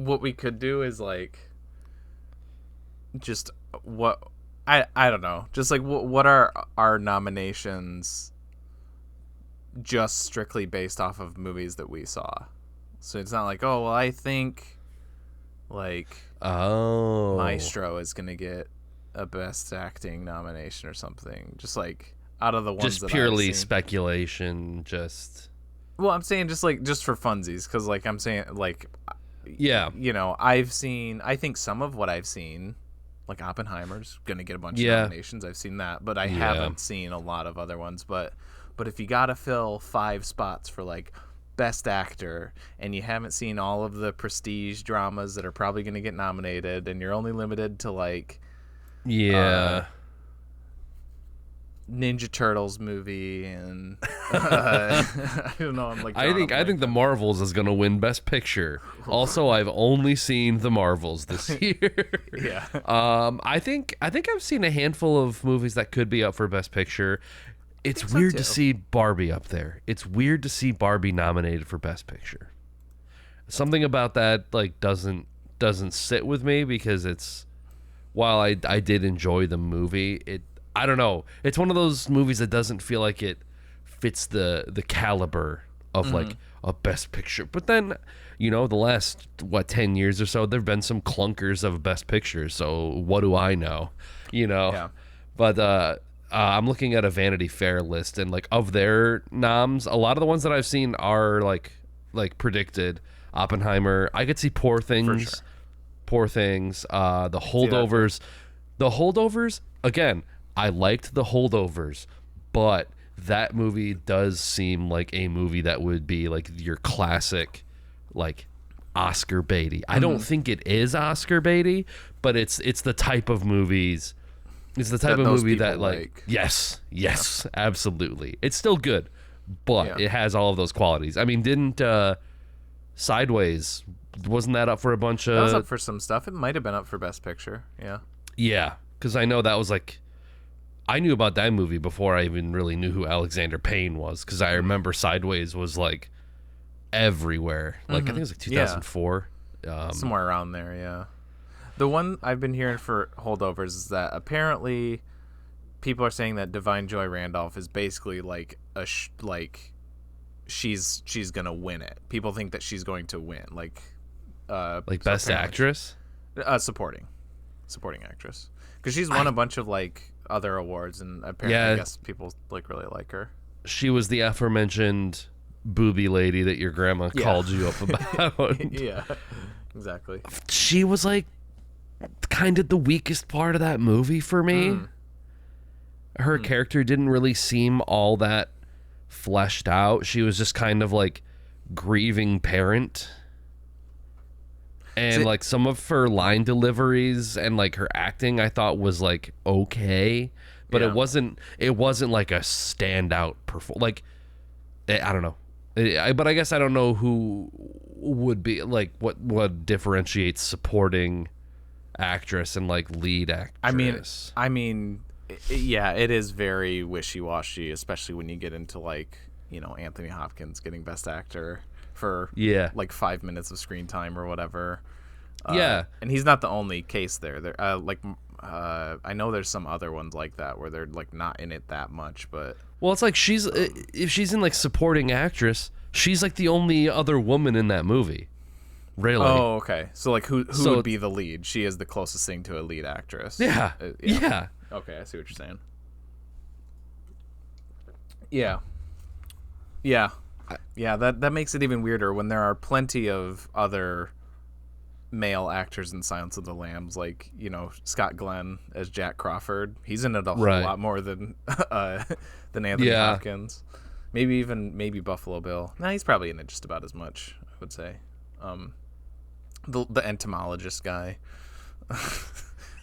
what we could do is like just what I don't know, just like what are our nominations just strictly based off of movies that we saw. So it's not like, oh well, I think like Maestro is gonna get a best acting nomination or something, just like out of the ones just that purely I've seen. speculation. Just Well, I'm saying just for funsies, because like I'm saying like, yeah, you know, I think some of what I've seen, like Oppenheimer's gonna get a bunch of nominations. I've seen that, but I haven't seen a lot of other ones. But if you gotta fill 5 spots for like best actor, and you haven't seen all of the prestige dramas that are probably gonna get nominated, and you're only limited to like Ninja Turtles movie and I don't know. I'm like I think The Marvels is gonna win Best Picture. Also, I've only seen The Marvels this year. Yeah. I think I've seen a handful of movies that could be up for Best Picture. It's weird to see Barbie up there. It's weird to see Barbie nominated for Best Picture. Something about that like doesn't sit with me, because it's, while I did enjoy the movie, I don't know. It's one of those movies that doesn't feel like it fits the caliber of like a Best Picture. But then, you know, the last 10 years or so, there've been some clunkers of Best Picture. So what do I know? You know. Yeah. But I'm looking at a Vanity Fair list, and like of their noms, a lot of the ones that I've seen are like predicted. Oppenheimer. I could see Poor Things. For sure. Poor Things. The Holdovers. The Holdovers, again, I liked The Holdovers, but that movie does seem like a movie that would be like your classic, like Oscar baity. I don't think it is Oscar baity, but it's the type of movies. It's the type of movie that like yes, absolutely. It's still good, but it has all of those qualities. I mean, didn't Sideways, wasn't that up for a bunch of? That was up for some stuff. It might have been up for Best Picture. Yeah. Yeah, because I know that was like, I knew about that movie before I even really knew who Alexander Payne was, because I remember Sideways was like everywhere. Like I think it was like 2004. Somewhere around there, yeah. The one I've been hearing for Holdovers is that apparently people are saying that Divine Joy Randolph is basically like she's gonna win it. People think that she's going to win, like Best Actress, supporting actress, because she's won a bunch of like other awards, and apparently I guess people like really like her. She was the aforementioned booby lady that your grandma called you up about. Yeah, exactly. She was like kind of the weakest part of that movie for me. Her character didn't really seem all that fleshed out. She was just kind of like grieving parent, and like some of her line deliveries and like her acting I thought was like okay, but it wasn't like a standout like I don't know. But I guess I don't know who would be like what differentiates supporting actress and like lead actress. I mean, yeah, it is very wishy-washy, especially when you get into like, you know, Anthony Hopkins getting Best Actor for like 5 minutes of screen time or whatever. And he's not the only case there. I know there's some other ones like that where they're like not in it that much, but well, it's like if she's in like supporting actress, she's like the only other woman in that movie. Really? Oh, okay. So like who would be the lead? She is the closest thing to a lead actress. Yeah. Okay, I see what you're saying. Yeah. That makes it even weirder when there are plenty of other male actors in Silence of the Lambs, like, you know, Scott Glenn as Jack Crawford. He's in it a whole lot more than Anthony Hopkins. Maybe Buffalo Bill. Nah, he's probably in it just about as much, I would say. The entomologist guy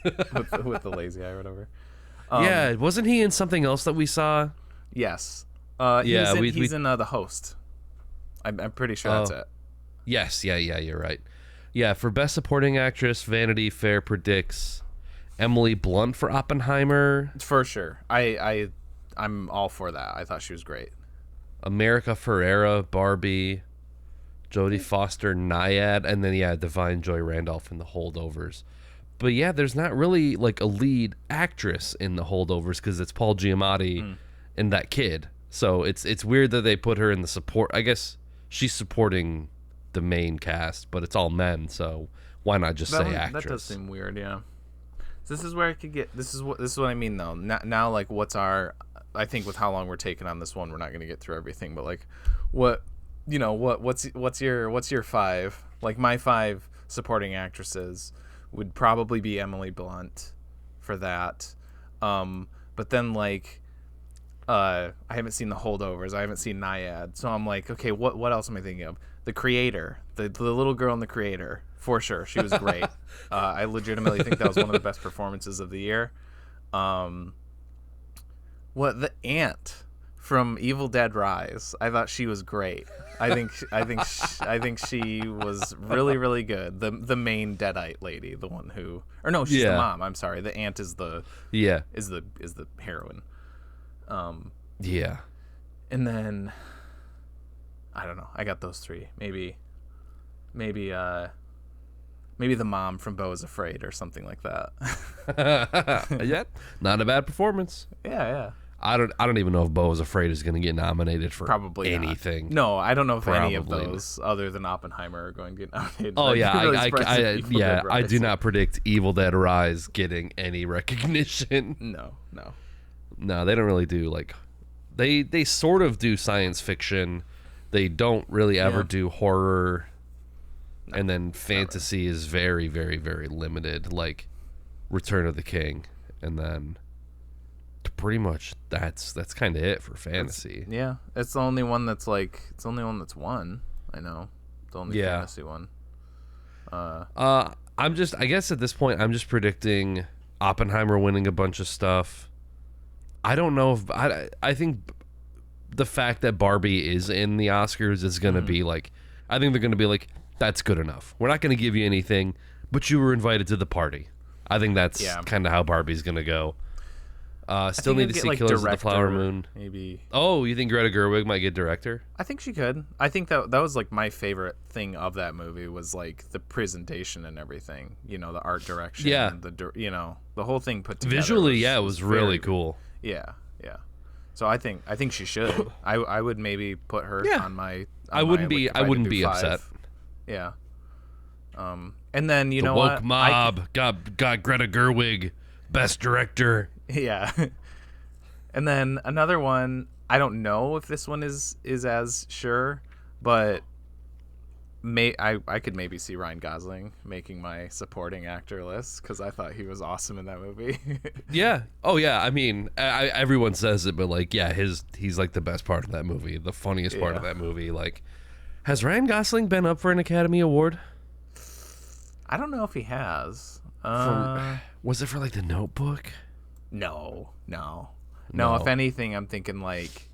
with the lazy eye or whatever. Wasn't he in something else that we saw? Yes. He's in The Host. I'm pretty sure that's it. Yes, you're right. Yeah, for Best Supporting Actress, Vanity Fair predicts Emily Blunt for Oppenheimer. For sure. I'm all for that. I thought she was great. America Ferrera, Barbie. Jodie Foster, Naiad, and then Divine Joy Randolph in The Holdovers. But yeah, there's not really like a lead actress in The Holdovers because it's Paul Giamatti and that kid. So it's weird that they put her in the support. I guess she's supporting the main cast, but it's all men. So why not just say actress? That does seem weird. Yeah. So this is where I could get. This is what I mean though. Now like what's our? I think with how long we're taking on this one, we're not going to get through everything. But like, what's your 5? Like my 5 supporting actresses would probably be Emily Blunt for that. But then like, I haven't seen The Holdovers. I haven't seen Naiad. So I'm like, okay, what else am I thinking of? The Creator, the little girl in The Creator, for sure. She was great. I legitimately think that was one of the best performances of the year. The aunt from Evil Dead Rise. I thought she was great. I think she was really, really good. The main Deadite lady, the one who, or no, she's the mom. I'm sorry. The aunt is the heroine. And then I don't know. I got those 3. Maybe the mom from Beau is Afraid or something like that. Yeah, not a bad performance. Yeah. I don't even know if Beau is Afraid is going to get nominated for probably anything. Not. No, I don't know if any of those other than Oppenheimer are going to get nominated. Oh yeah, I do not predict Evil Dead Rise getting any recognition. No, they don't really do like they sort of do science fiction. They don't really ever do horror. No, and then fantasy is very, very, very limited, like Return of the King, and then pretty much that's kind of it for fantasy. It's the only one that's won. I know, the only fantasy one. I guess at this point I'm just predicting Oppenheimer winning a bunch of stuff. I don't know if I think the fact that Barbie is in the Oscars is going to be like, I think they're going to be like, that's good enough. We're not going to give you anything, but you were invited to the party. I think that's kind of how Barbie's going to go. Still need to see like Killers of the Flower Moon. Maybe. Oh, you think Greta Gerwig might get director? I think she could. I think that was like my favorite thing of that movie was like the presentation and everything. The art direction. Yeah. The whole thing put together. Visually, it was really cool. Yeah. So I think she should. I would maybe put her on my. I wouldn't be upset. Yeah. And then the woke mob got Greta Gerwig best director. Yeah. And then another one, I don't know if this one is as sure, but I could maybe see Ryan Gosling making my supporting actor list because I thought he was awesome in that movie. Yeah. Oh yeah. I mean, everyone says it, but like, yeah, he's like the best part of that movie, the funniest part of that movie. Like, has Ryan Gosling been up for an Academy Award? I don't know if he has. Was it for like The Notebook? No. If anything, I'm thinking like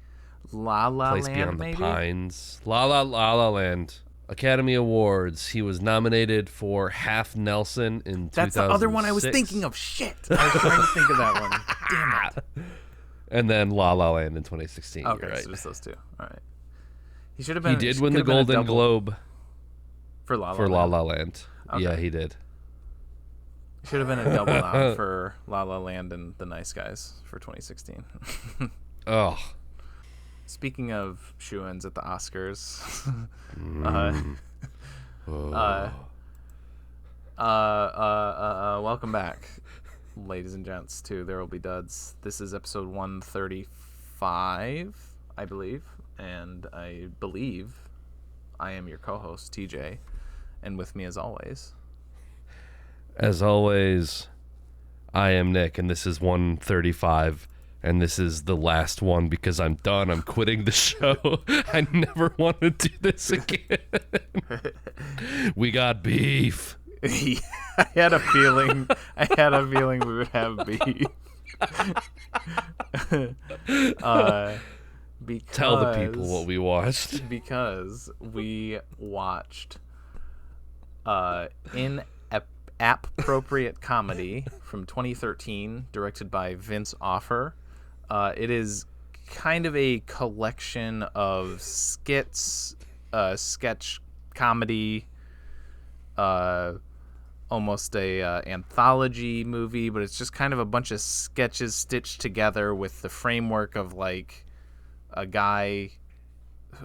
La La Place Land, Beyond maybe? the Pines. La La Land. Academy Awards. He was nominated for Half Nelson in 2006. That's the other one I was thinking of. Shit. I was trying to think of that one. Damn it. And then La La Land in 2016. Okay, right. So just those two. All right. He should have been. He did win the Golden Globe for La La Land. Okay. Yeah, he did. Should have been a double nom for La La Land and The Nice Guys for 2016. Oh. Speaking of shoo-ins at the Oscars, welcome back, ladies and gents, to There Will Be Duds. This is episode 135, I believe, and I believe I am your co-host, TJ, and with me as always, I am Nick, and this is 135. And this is the last one because I'm done. I'm quitting the show. I never want to do this again. We got beef. I had a feeling we would have beef. Tell the people what we watched. Because we watched Inappropriate Comedy from 2013, directed by Vince Offer. It is kind of a collection of skits, sketch comedy, almost a anthology movie, but it's just kind of a bunch of sketches stitched together with the framework of like a guy,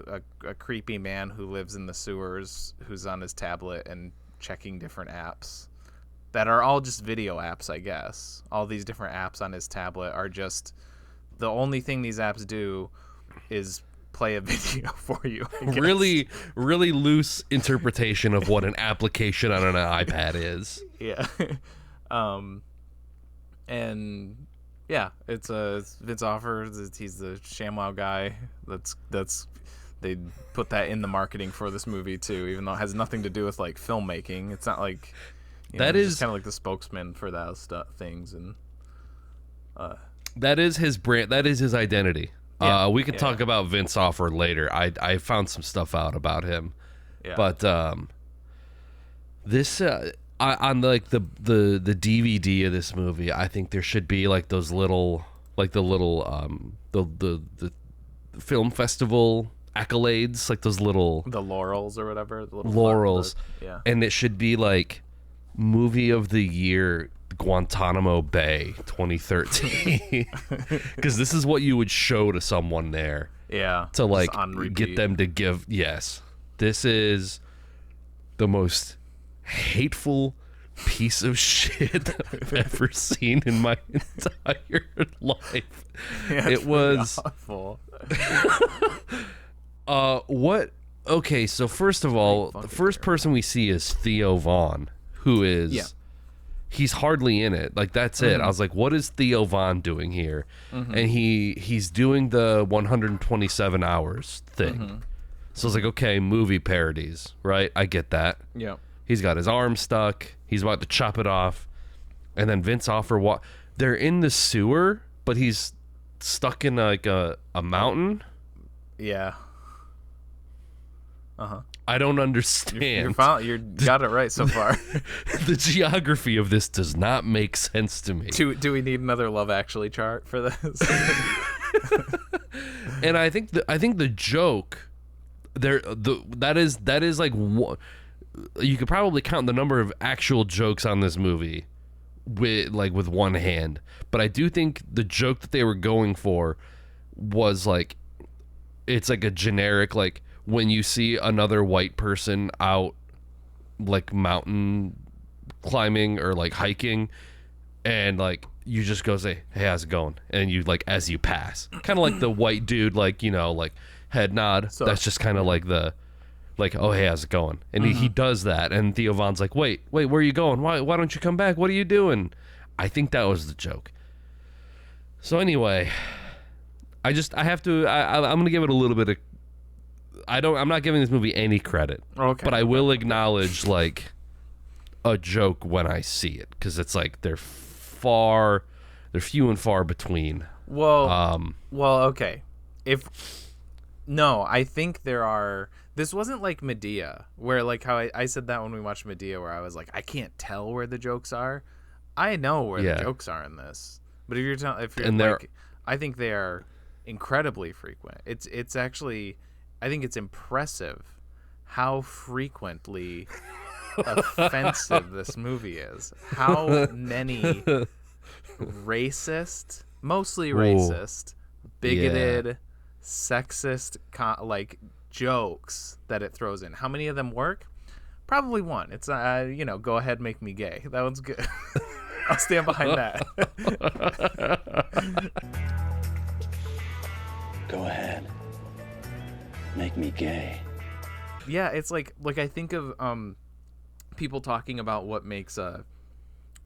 a creepy man who lives in the sewers, who's on his tablet and checking different apps that are all just video apps, I guess. All these different apps on his tablet are just, the only thing these apps do is play a video for you. Really, really loose interpretation of what an application on an iPad is. Yeah. And yeah, it's Vince Offer. He's the ShamWow guy. That's they put that in the marketing for this movie too, even though it has nothing to do with like filmmaking. It's not like that is kind of like the spokesman for those things, and that is his brand. That is his identity. Yeah, we can talk about Vince Offer later. I found some stuff out about him, but this on like the DVD of this movie, I think there should be like those little the film festival accolades, like those little the laurels or whatever, the little laurels, yeah, and it should be like movie of the year Guantanamo Bay 2013, because this is what you would show to someone there, to like get them to give. Yes, this is the most hateful piece of shit I've ever seen in my entire life. Yeah, it was awful. What? Okay, so first of all, the first person we see is Theo Vaughn, who is he's hardly in it. Like, that's it. I was like, what is Theo Vaughn doing here? And he's doing the 127 hours thing. So I was like, okay, movie parodies, right? I get that. Yeah. He's got his arm stuck. He's about to chop it off. And then Vince Offer, they're in the sewer, but he's stuck in like a mountain. Yeah. I don't understand. You got it right so far. The geography of this does not make sense to me. Do we need another Love Actually chart for this? And I think the joke there, that is like, you could probably count the number of actual jokes on this movie with one hand. But I do think the joke that they were going for was like, it's like a generic, like, when you see another white person out like mountain climbing or like hiking, and like you just go say, hey, how's it going? And you like, as you pass, kind of like the white dude, like, you know, like head nod. So, that's just kind of like the, like, oh, hey, how's it going? And he does that. And Theo Vaughn's like, wait, where are you going? Why don't you come back? What are you doing? I think that was the joke. So anyway, I'm going to give it a little bit of, I'm not giving this movie any credit. Okay. But I will acknowledge like a joke when I see it, because it's like they're few and far between. Well, okay. I think there are. This wasn't like Medea, where like how I said that when we watched Medea, where I was like, I can't tell where the jokes are. I know where the jokes are in this, but I think they are incredibly frequent. It's actually, I think it's impressive how frequently offensive this movie is. How many racist, mostly racist, bigoted, sexist, like jokes that it throws in. How many of them work? Probably one. It's go ahead, make me gay. That one's good. I'll stand behind that. Go ahead, make me gay. Yeah, it's like I think of people talking about what makes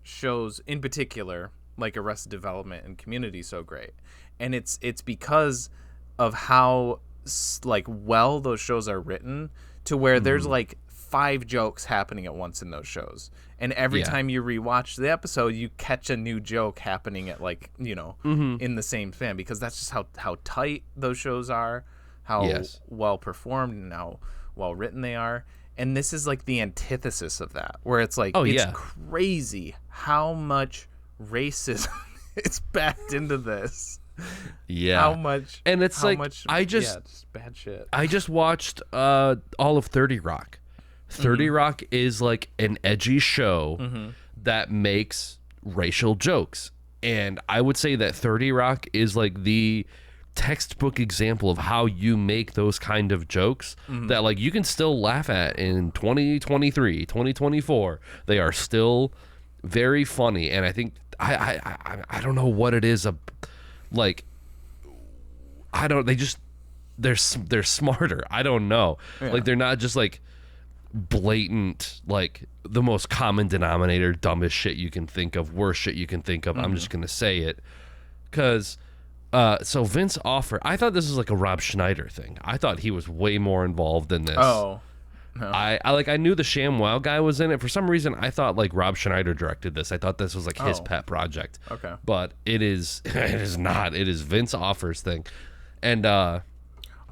shows in particular like Arrested Development and Community so great, and it's because of how like well those shows are written, to where there's like 5 jokes happening at once in those shows, and every time you rewatch the episode you catch a new joke happening at like in the same span, because that's just how tight those shows are, how well performed and how well written they are. And this is like the antithesis of that, where it's like crazy how much racism is backed into this. How much, and it's like, just bad shit. I just watched all of 30 Rock, 30 Rock is like an edgy show that makes racial jokes. And I would say that 30 Rock is like the textbook example of how you make those kind of jokes that like you can still laugh at in 2023, 2024. They are still very funny. And I think I don't know what it is. They're smarter. I don't know. Yeah. Like they're not just like blatant, like the most common denominator, dumbest shit you can think of, worst shit you can think of. I'm just gonna say it because so Vince Offer, I thought this was like a Rob Schneider thing. I thought he was way more involved in this. Oh, no. I knew the ShamWow guy was in it. For some reason I thought like Rob Schneider directed this. I thought this was like his pet project. Okay. But it is not. It is Vince Offer's thing. And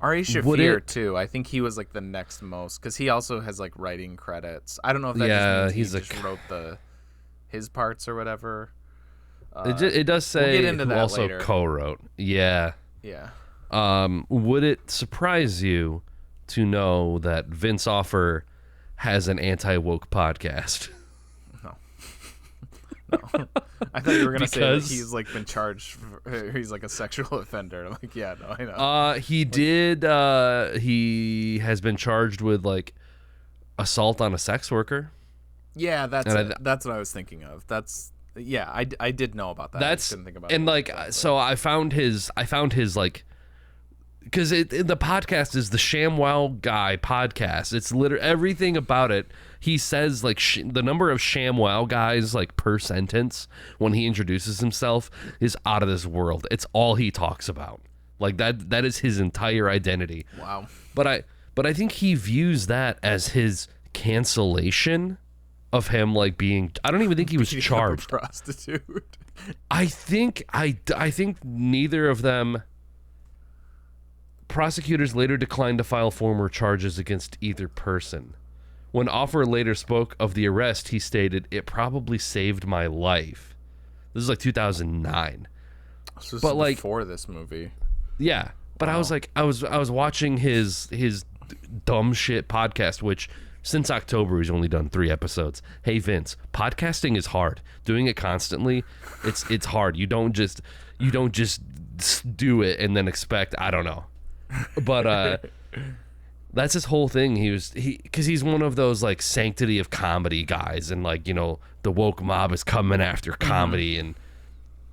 Ari Shaffir too. I think he was like the next most, because he also has like writing credits. I don't know if that just means he just wrote his parts or whatever. It does say we'll get into who that also later. co-wrote. Yeah. Yeah. Would it surprise you to know that Vince Offer has an anti-woke podcast? No. I thought you were gonna say that he's like been charged. He's like a sexual offender. I'm like, yeah, no, I know. He did. He has been charged with like assault on a sex worker. Yeah, that's what I was thinking of. I did know about that. I just didn't think about and it like that, so I found his like. Because the podcast is the ShamWow Guy podcast. It's literally everything about it. He says like the number of ShamWow guys like per sentence when he introduces himself is out of this world. It's all he talks about. Like that is his entire identity. Wow. But I think he views that as his cancellation of him like being. I don't even think he was charged. A prostitute. I think neither of them. Prosecutors later declined to file formal charges against either person. When Offer later spoke of the arrest, he stated, "It probably saved my life." This is like 2009. So this but is like before this movie. Yeah, but Wow. I was like, I was watching his dumb shit podcast, which since October he's only done 3 episodes. Hey Vince, podcasting is hard. Doing it constantly, it's hard. You don't just do it and then expect. I don't know. But that's his whole thing. Because he's one of those like sanctity of comedy guys, and like, you know, the woke mob is coming after comedy, and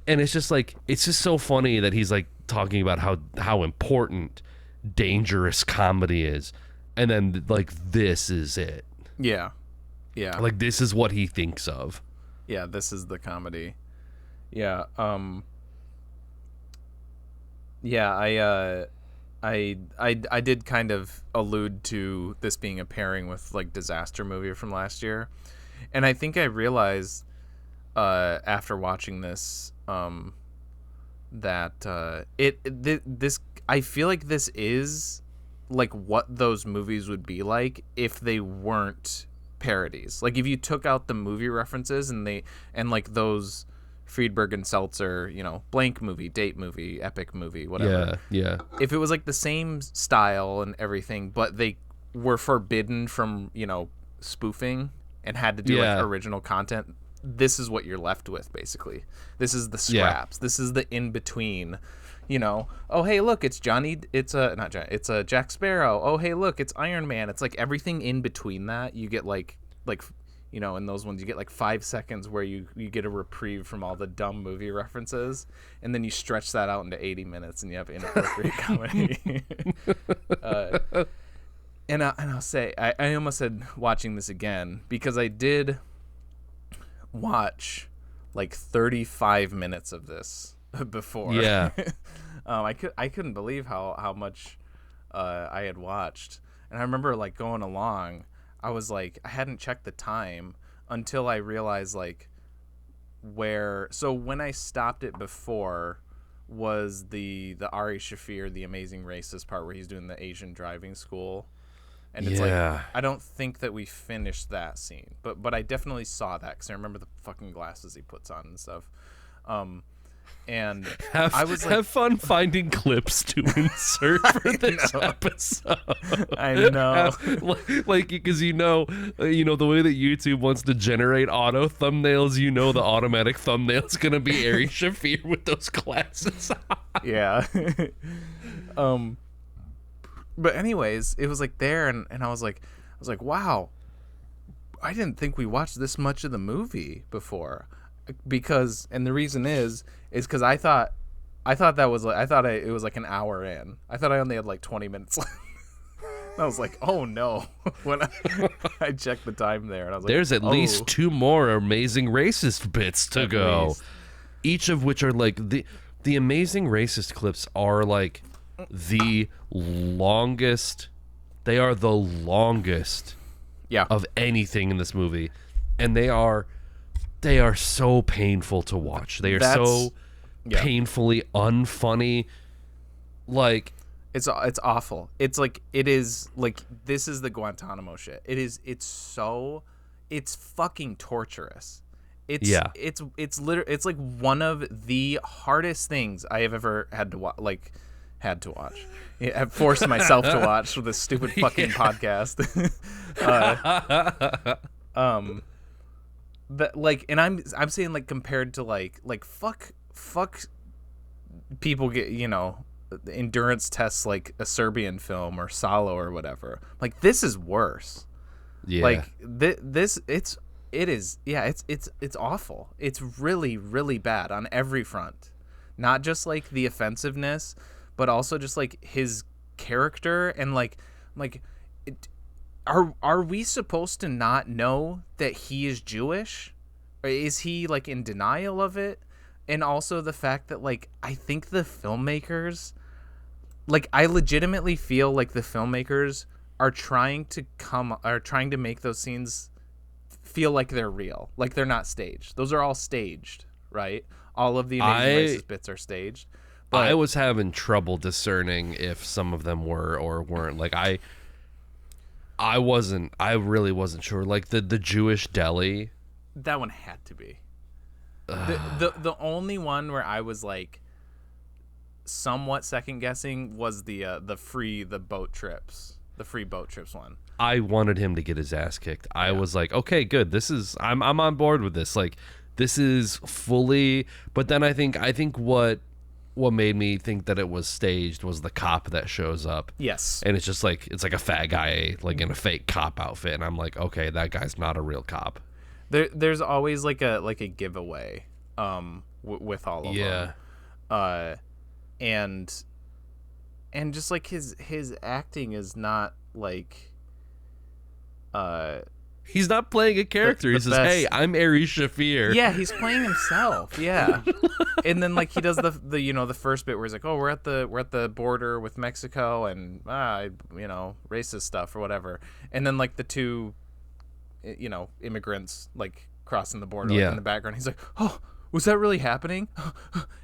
it's just like, it's just so funny that he's like talking about how important dangerous comedy is, and then like this is it. Yeah. Like this is what he thinks of. Yeah, this is the comedy. Yeah. Yeah, I did kind of allude to this being a pairing with like Disaster Movie from last year, and I think I realized after watching this that this I feel like this is like what those movies would be like if they weren't parodies. Like if you took out the movie references and like those Friedberg and Seltzer, you know, blank movie, date movie, epic movie, whatever. Yeah. If it was like the same style and everything, but they were forbidden from, you know, spoofing and had to do like original content, this is what you're left with basically. This is the scraps. This is the in between. You know, oh hey look, it's Johnny. It's a Jack Sparrow. Oh hey look, it's Iron Man. It's like everything in between that. You get like. You know, in those ones, you get like 5 seconds where you get a reprieve from all the dumb movie references, and then you stretch that out into 80 minutes, and you have inappropriate comedy. And I'll say, I almost said watching this again, because I did watch like 35 minutes of this before. Yeah. I couldn't believe how much I had watched, and I remember like going along. I was like, I hadn't checked the time until I realized like so when I stopped it before was the Ari Shaffir, the Amazing Racist part where he's doing the Asian driving school. And it's like, I don't think that we finished that scene, but I definitely saw that because I remember the fucking glasses he puts on and stuff. And have, I was like, have fun finding clips to insert for this episode. I know. Like, because the way that YouTube wants to generate auto thumbnails, the automatic thumbnail's gonna be Ari Shaffir with those glasses. Yeah. But anyways, it was like there, and I was like, wow, I didn't think we watched this much of the movie before. Because, and the reason is because I thought it was like an hour in. I thought I only had like 20 minutes left. I was like, oh no. When I checked the time there, and I was like, there's at least 2 more amazing racist bits to go. Each of which are like the amazing racist clips are like the longest. They are the longest of anything in this movie, and they are so painful to watch. They are so painfully unfunny. Like, it's awful. It's like, it is like, this is the Guantanamo shit. It's fucking torturous. It's literally, it's like one of the hardest things I have ever had to watch. I've forced myself to watch for this stupid fucking podcast. But like, and I'm saying, like, compared to like fuck people get, endurance tests like a Serbian film or Salo or whatever. Like, this is worse. Yeah. Like it's awful. It's really, really bad on every front. Not just like the offensiveness, but also just like his character and like Are we supposed to not know that he is Jewish? Or is he like in denial of it? And also the fact that, like, I think the filmmakers, like, I legitimately feel like the filmmakers are trying to make those scenes feel like they're real, like they're not staged. Those are all staged, right? All of the amazing racist bits are staged. But I was having trouble discerning if some of them were or weren't. Like, I really wasn't sure. Like the Jewish deli. That one had to be. The only one where I was like somewhat second guessing was the free boat trips one. I wanted him to get his ass kicked. I was like, okay, good. I'm on board with this. Like, this is fully. But then I think what made me think that it was staged was the cop that shows up. Yes. And it's like a fat guy like in a fake cop outfit, and I'm like, okay, that guy's not a real cop. There's always like a giveaway with all of them. And just like his acting is not like he's not playing a character. He says, best. Hey, I'm Ari Shaffir. Yeah, he's playing himself. Yeah. And then like he does the first bit where he's like, oh, we're at the border with Mexico and racist stuff or whatever. And then like the two immigrants like crossing the border like, in the background. He's like, oh, was that really happening?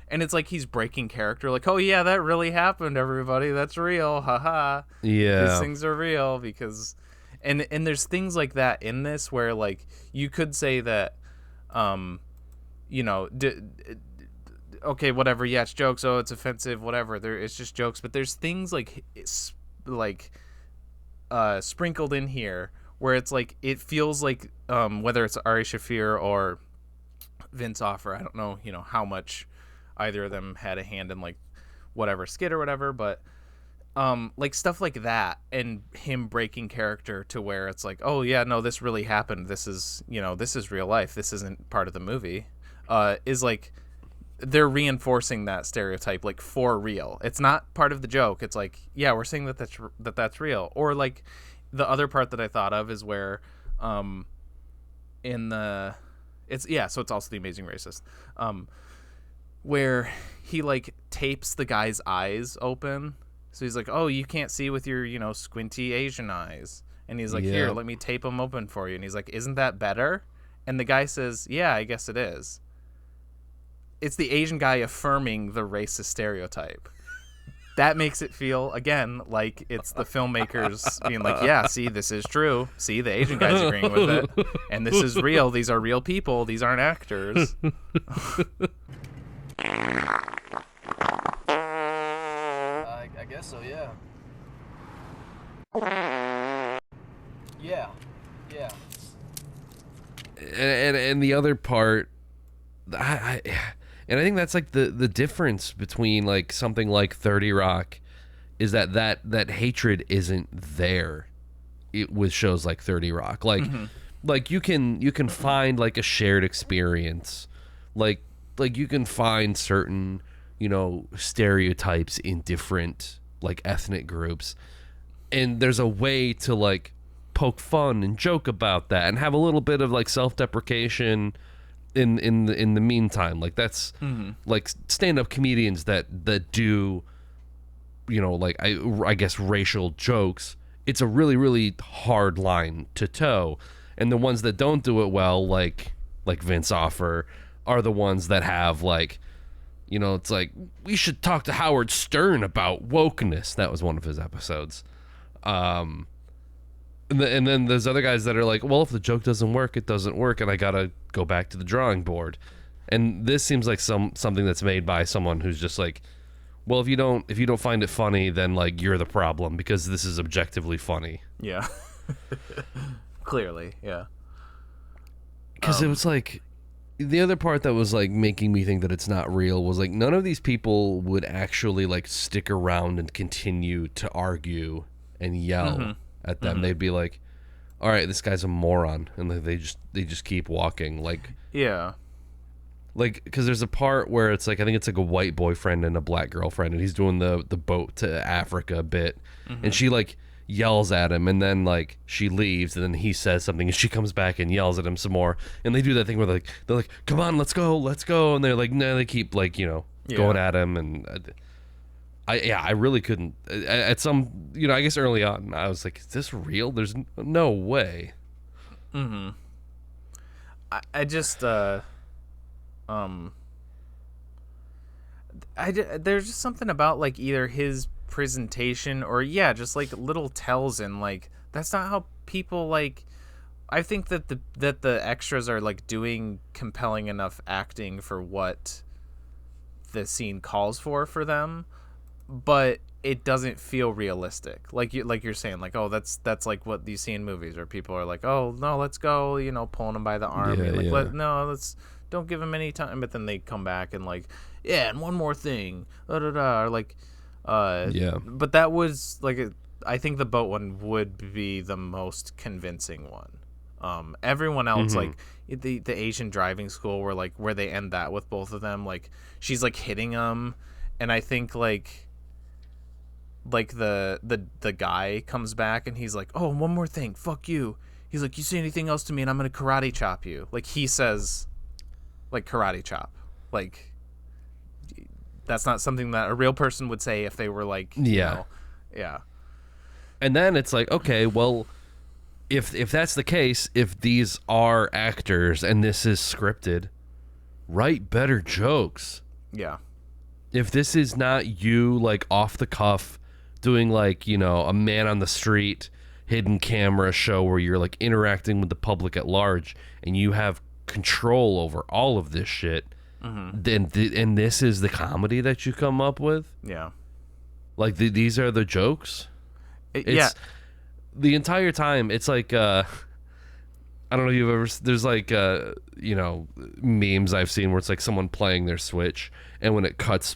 And it's like he's breaking character, like, oh yeah, that really happened, everybody. That's real. Haha. Yeah. These things are real because and there's things like that in this where like you could say that okay, whatever, yeah, it's jokes, oh, it's offensive, whatever, it's just jokes, but there's things like sprinkled in here where it's like it feels like whether it's Ari Shaffir or Vince Offer, I don't know how much either of them had a hand in like whatever skit or whatever, but like stuff like that and him breaking character to where it's like, oh yeah, no, this really happened, this is real life, this isn't part of the movie, is like they're reinforcing that stereotype like for real. It's not part of the joke. It's like, yeah, we're saying that's real. Or like the other part that I thought of is where so it's also the Amazing Racist, where he like tapes the guy's eyes open. So he's like, oh, you can't see with your, squinty Asian eyes. And he's like, here, let me tape them open for you. And he's like, isn't that better? And the guy says, yeah, I guess it is. It's the Asian guy affirming the racist stereotype. That makes it feel, again, like it's the filmmakers being like, yeah, see, this is true. See, the Asian guy's agreeing with it. And this is real. These are real people. These aren't actors. I guess so, yeah. Yeah. And the other part, I think that's like the difference between like something like 30 Rock is that hatred isn't there with shows like 30 Rock. Like like you can find like a shared experience. Like you can find certain, you know, stereotypes in different like ethnic groups, and there's a way to like poke fun and joke about that and have a little bit of like self-deprecation in the meantime. Like that's like stand-up comedians that do, you know, like I guess racial jokes. It's a really, really hard line to toe, and the ones that don't do it well, like Vince Offer, are the ones that have like, you know, it's like, we should talk to Howard Stern about wokeness. That was one of his episodes. And then there's other guys that are like, well, if the joke doesn't work, it doesn't work, and I gotta go back to the drawing board. And this seems like something that's made by someone who's just like, well, if you don't find it funny, then like you're the problem, because this is objectively funny. Yeah. Clearly, yeah. Because it was like, the other part that was like making me think that it's not real was like, none of these people would actually like stick around and continue to argue and yell at them. They'd be like, all right, this guy's a moron, and like they just keep walking. Like, yeah, like, because there's a part where it's like, I think it's like a white boyfriend and a black girlfriend, and he's doing the boat to Africa bit, and she like yells at him, and then like she leaves, and then he says something, and she comes back and yells at him some more, and they do that thing where they're like, come on, let's go, and they're like, no, they keep like, you know, going at him, and I really couldn't at some, you know, I guess early on I was like, is this real? There's no way. I just there's just something about like either his presentation or just like little tells, and like that's not how people like. I think that the extras are like doing compelling enough acting for what the scene calls for them, but it doesn't feel realistic. Like you're saying, like, oh, that's like what you see in movies where people are like, oh no, let's go, you know, pulling them by the arm, let's don't give him any time, but then they come back and like, yeah, and one more thing, or like, but that was like I think the boat one would be the most convincing one. Everyone else, like the Asian driving school, where they end that with both of them, like she's like hitting him, and I think like the guy comes back and he's like, oh, one more thing, fuck you. He's like, you say anything else to me and I'm gonna karate chop you. Like he says, like, karate chop. Like that's not something that a real person would say if they were like, you know, And then it's like, okay, well, if that's the case, if these are actors and this is scripted, write better jokes. Yeah. If this is not you, like, off the cuff, doing, like, you know, a man on the street, hidden camera show where you're, like, interacting with the public at large and you have control over all of this shit, then and this is the comedy that you come up with? Yeah. Like, these are the jokes? The entire time, it's like, I don't know if you've ever, there's like, you know, memes I've seen where it's like someone playing their Switch, and when it cuts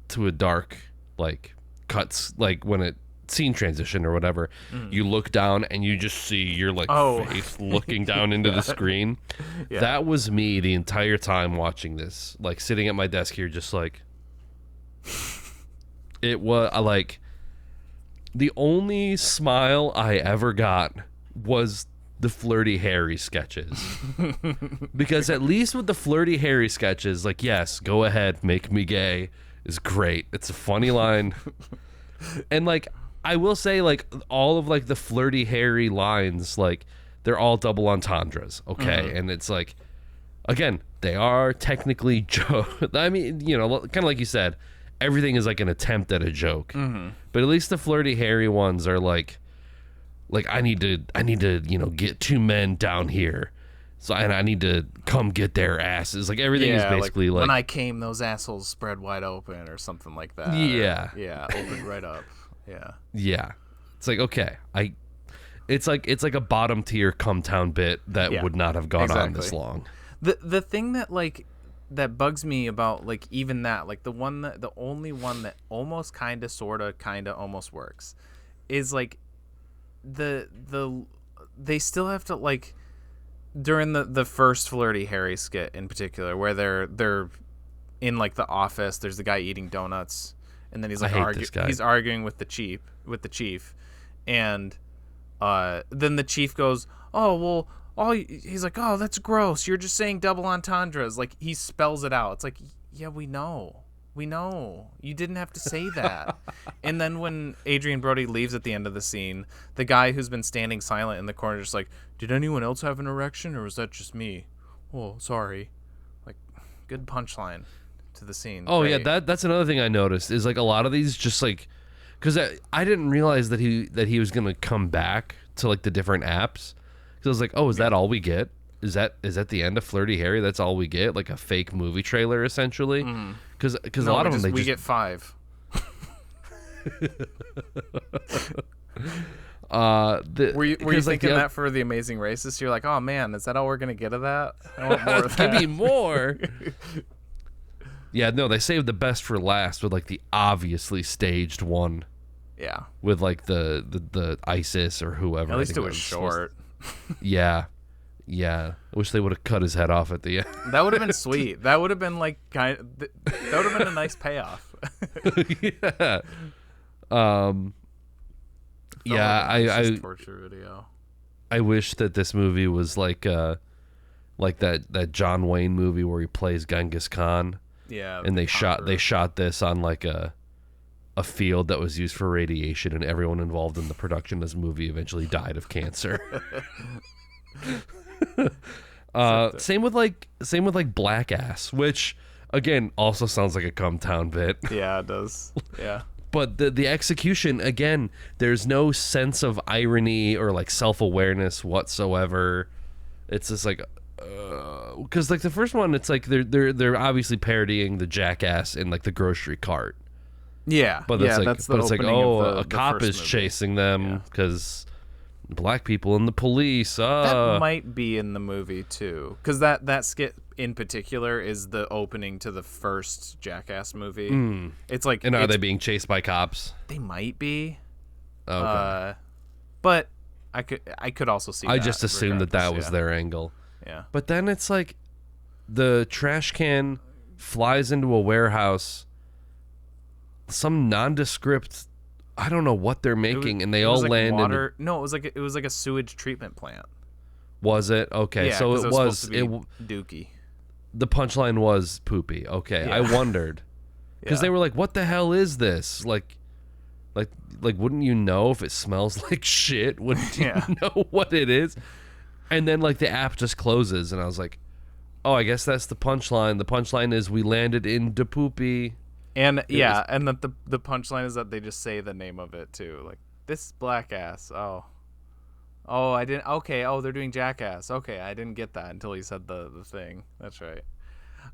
to a dark, like, cuts, like when it, scene transition or whatever, you look down and you just see your, like, face looking down into the screen. Yeah. That was me the entire time watching this, like, sitting at my desk here, just like, it was, like, the only smile I ever got was the Flirty Harry sketches. Because at least with the Flirty Harry sketches, like, yes, go ahead, make me gay is great. It's a funny line. And, like, I will say, like, all of, like, the Flirty Harry lines, like, they're all double entendres, okay? And it's like, again, they are technically I mean, you know, kind of like you said, everything is like an attempt at a joke. But at least the Flirty Harry ones are like I need to, you know, get two men down here. So and I need to come get their asses. Like everything is basically like when I came, those assholes spread wide open or something like that. Yeah. Yeah, opened right up. Yeah. Yeah. It's like, okay, it's like a bottom tier come town bit that would not have gone on this long. The thing that like that bugs me about like even that, like the only one that almost kind of almost works is like they still have to like during the first Flirty Harry skit in particular, where they're in like the office, there's the guy eating donuts, and then he's like arguing with the chief, and then the chief goes, oh well, he's like, oh, that's gross, you're just saying double entendres. Like he spells it out. It's like, yeah, we know, you didn't have to say that. And then when Adrian Brody leaves at the end of the scene, the guy who's been standing silent in the corner just like, did anyone else have an erection or was that just me? Oh, sorry. Like, good punchline to the scene. Oh, Great. yeah, that's another thing I noticed is like a lot of these just like, because I didn't realize that he was gonna come back to like the different apps. Because I was like, oh, is that all we get? Is that the end of Flirty Harry? That's all we get, like a fake movie trailer essentially. Because a lot of them we get 5. Were you thinking that for The Amazing Racist? You're like, oh man, is that all we're gonna get of that? I want more of that. Give me more. Yeah, no, they saved the best for last with like the obviously staged one. Yeah. With like the ISIS or whoever. At least it was short. Yeah. Yeah, I wish they would have cut his head off at the end. That would have been sweet. That would have been like that would have been a nice payoff. Yeah. Yeah, I torture video. I wish that this movie was like that John Wayne movie where he plays Genghis Khan. Yeah. And they shot this on like a field that was used for radiation, and everyone involved in the production of this movie eventually died of cancer. Same with like Black Ass, which again also sounds like a come town bit. Yeah, it does. Yeah. But the execution, again, there's no sense of irony or like self-awareness whatsoever. It's just like because like the first one, it's like they're obviously parodying the jackass in like the grocery cart. Yeah. But yeah, it's like oh, a cop is chasing them because black people and the police. That might be in the movie too, because that skit in particular is the opening to the first Jackass movie. It's like, and are they being chased by cops? They might be. Okay. But I could also see. I just assumed that was their angle. Yeah. But then it's like the trash can flies into a warehouse. Some nondescript. I don't know what they're making, and they all like land water. No, it was like a sewage treatment plant. Was it? Okay, yeah, so it was Dookie. The punchline was poopy. Okay, yeah. I wondered because they were like, "What the hell is this?" Like, wouldn't you know if it smells like shit? Wouldn't you know what it is? And then like the app just closes, and I was like, "Oh, I guess that's the punchline." The punchline is we landed in the poopy. And and that the punchline is that they just say the name of it too, like this Black Ass. Oh, I didn't. Okay, they're doing Jackass. Okay, I didn't get that until he said the thing. That's right.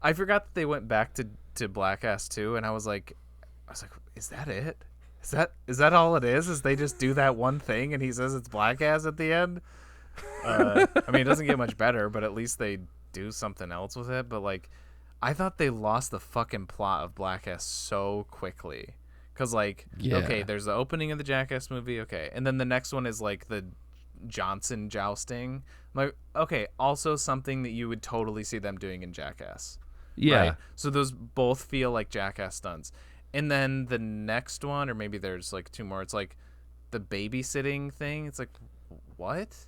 I forgot that they went back to Black Ass too, and I was like, is that it? Is that all it is? Is they just do that one thing and he says it's Black Ass at the end? I mean, it doesn't get much better, but at least they do something else with it. But like, I thought they lost the fucking plot of Black Ass so quickly. Because, like, okay, there's the opening of the Jackass movie, okay. And then the next one is, like, the Johnson jousting. I'm like, okay, also something that you would totally see them doing in Jackass. Yeah. Right? So those both feel like Jackass stunts. And then the next one, or maybe there's, like, 2 more, it's, like, the babysitting thing. It's like, what?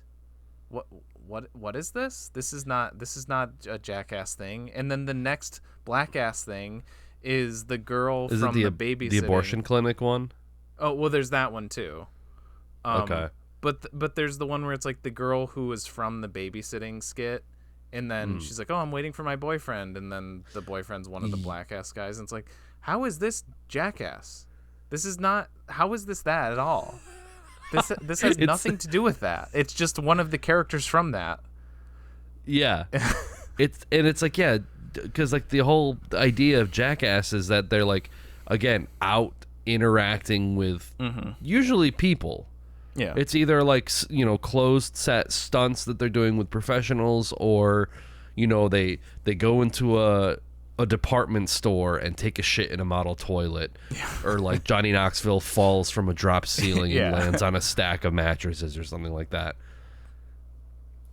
What is this? This is not a Jackass thing. And then the next Black Ass thing is the girl from the babysitting. The abortion clinic one? Oh, well, there's that one too. Okay. But there's the one where it's like the girl who was from the babysitting skit, and then she's like, "Oh, I'm waiting for my boyfriend," and then the boyfriend's one of the Black Ass guys, and it's like, how is this Jackass? This is not. How is this that at all? This has nothing to do with that. It's just one of the characters from that. Yeah. It's like, yeah, because like the whole idea of Jackass is that they're like, again, out interacting with usually people. Yeah. It's either like, you know, closed set stunts that they're doing with professionals, or, you know, they go into a department store and take a shit in a model toilet, or like Johnny Knoxville falls from a drop ceiling and lands on a stack of mattresses or something like that.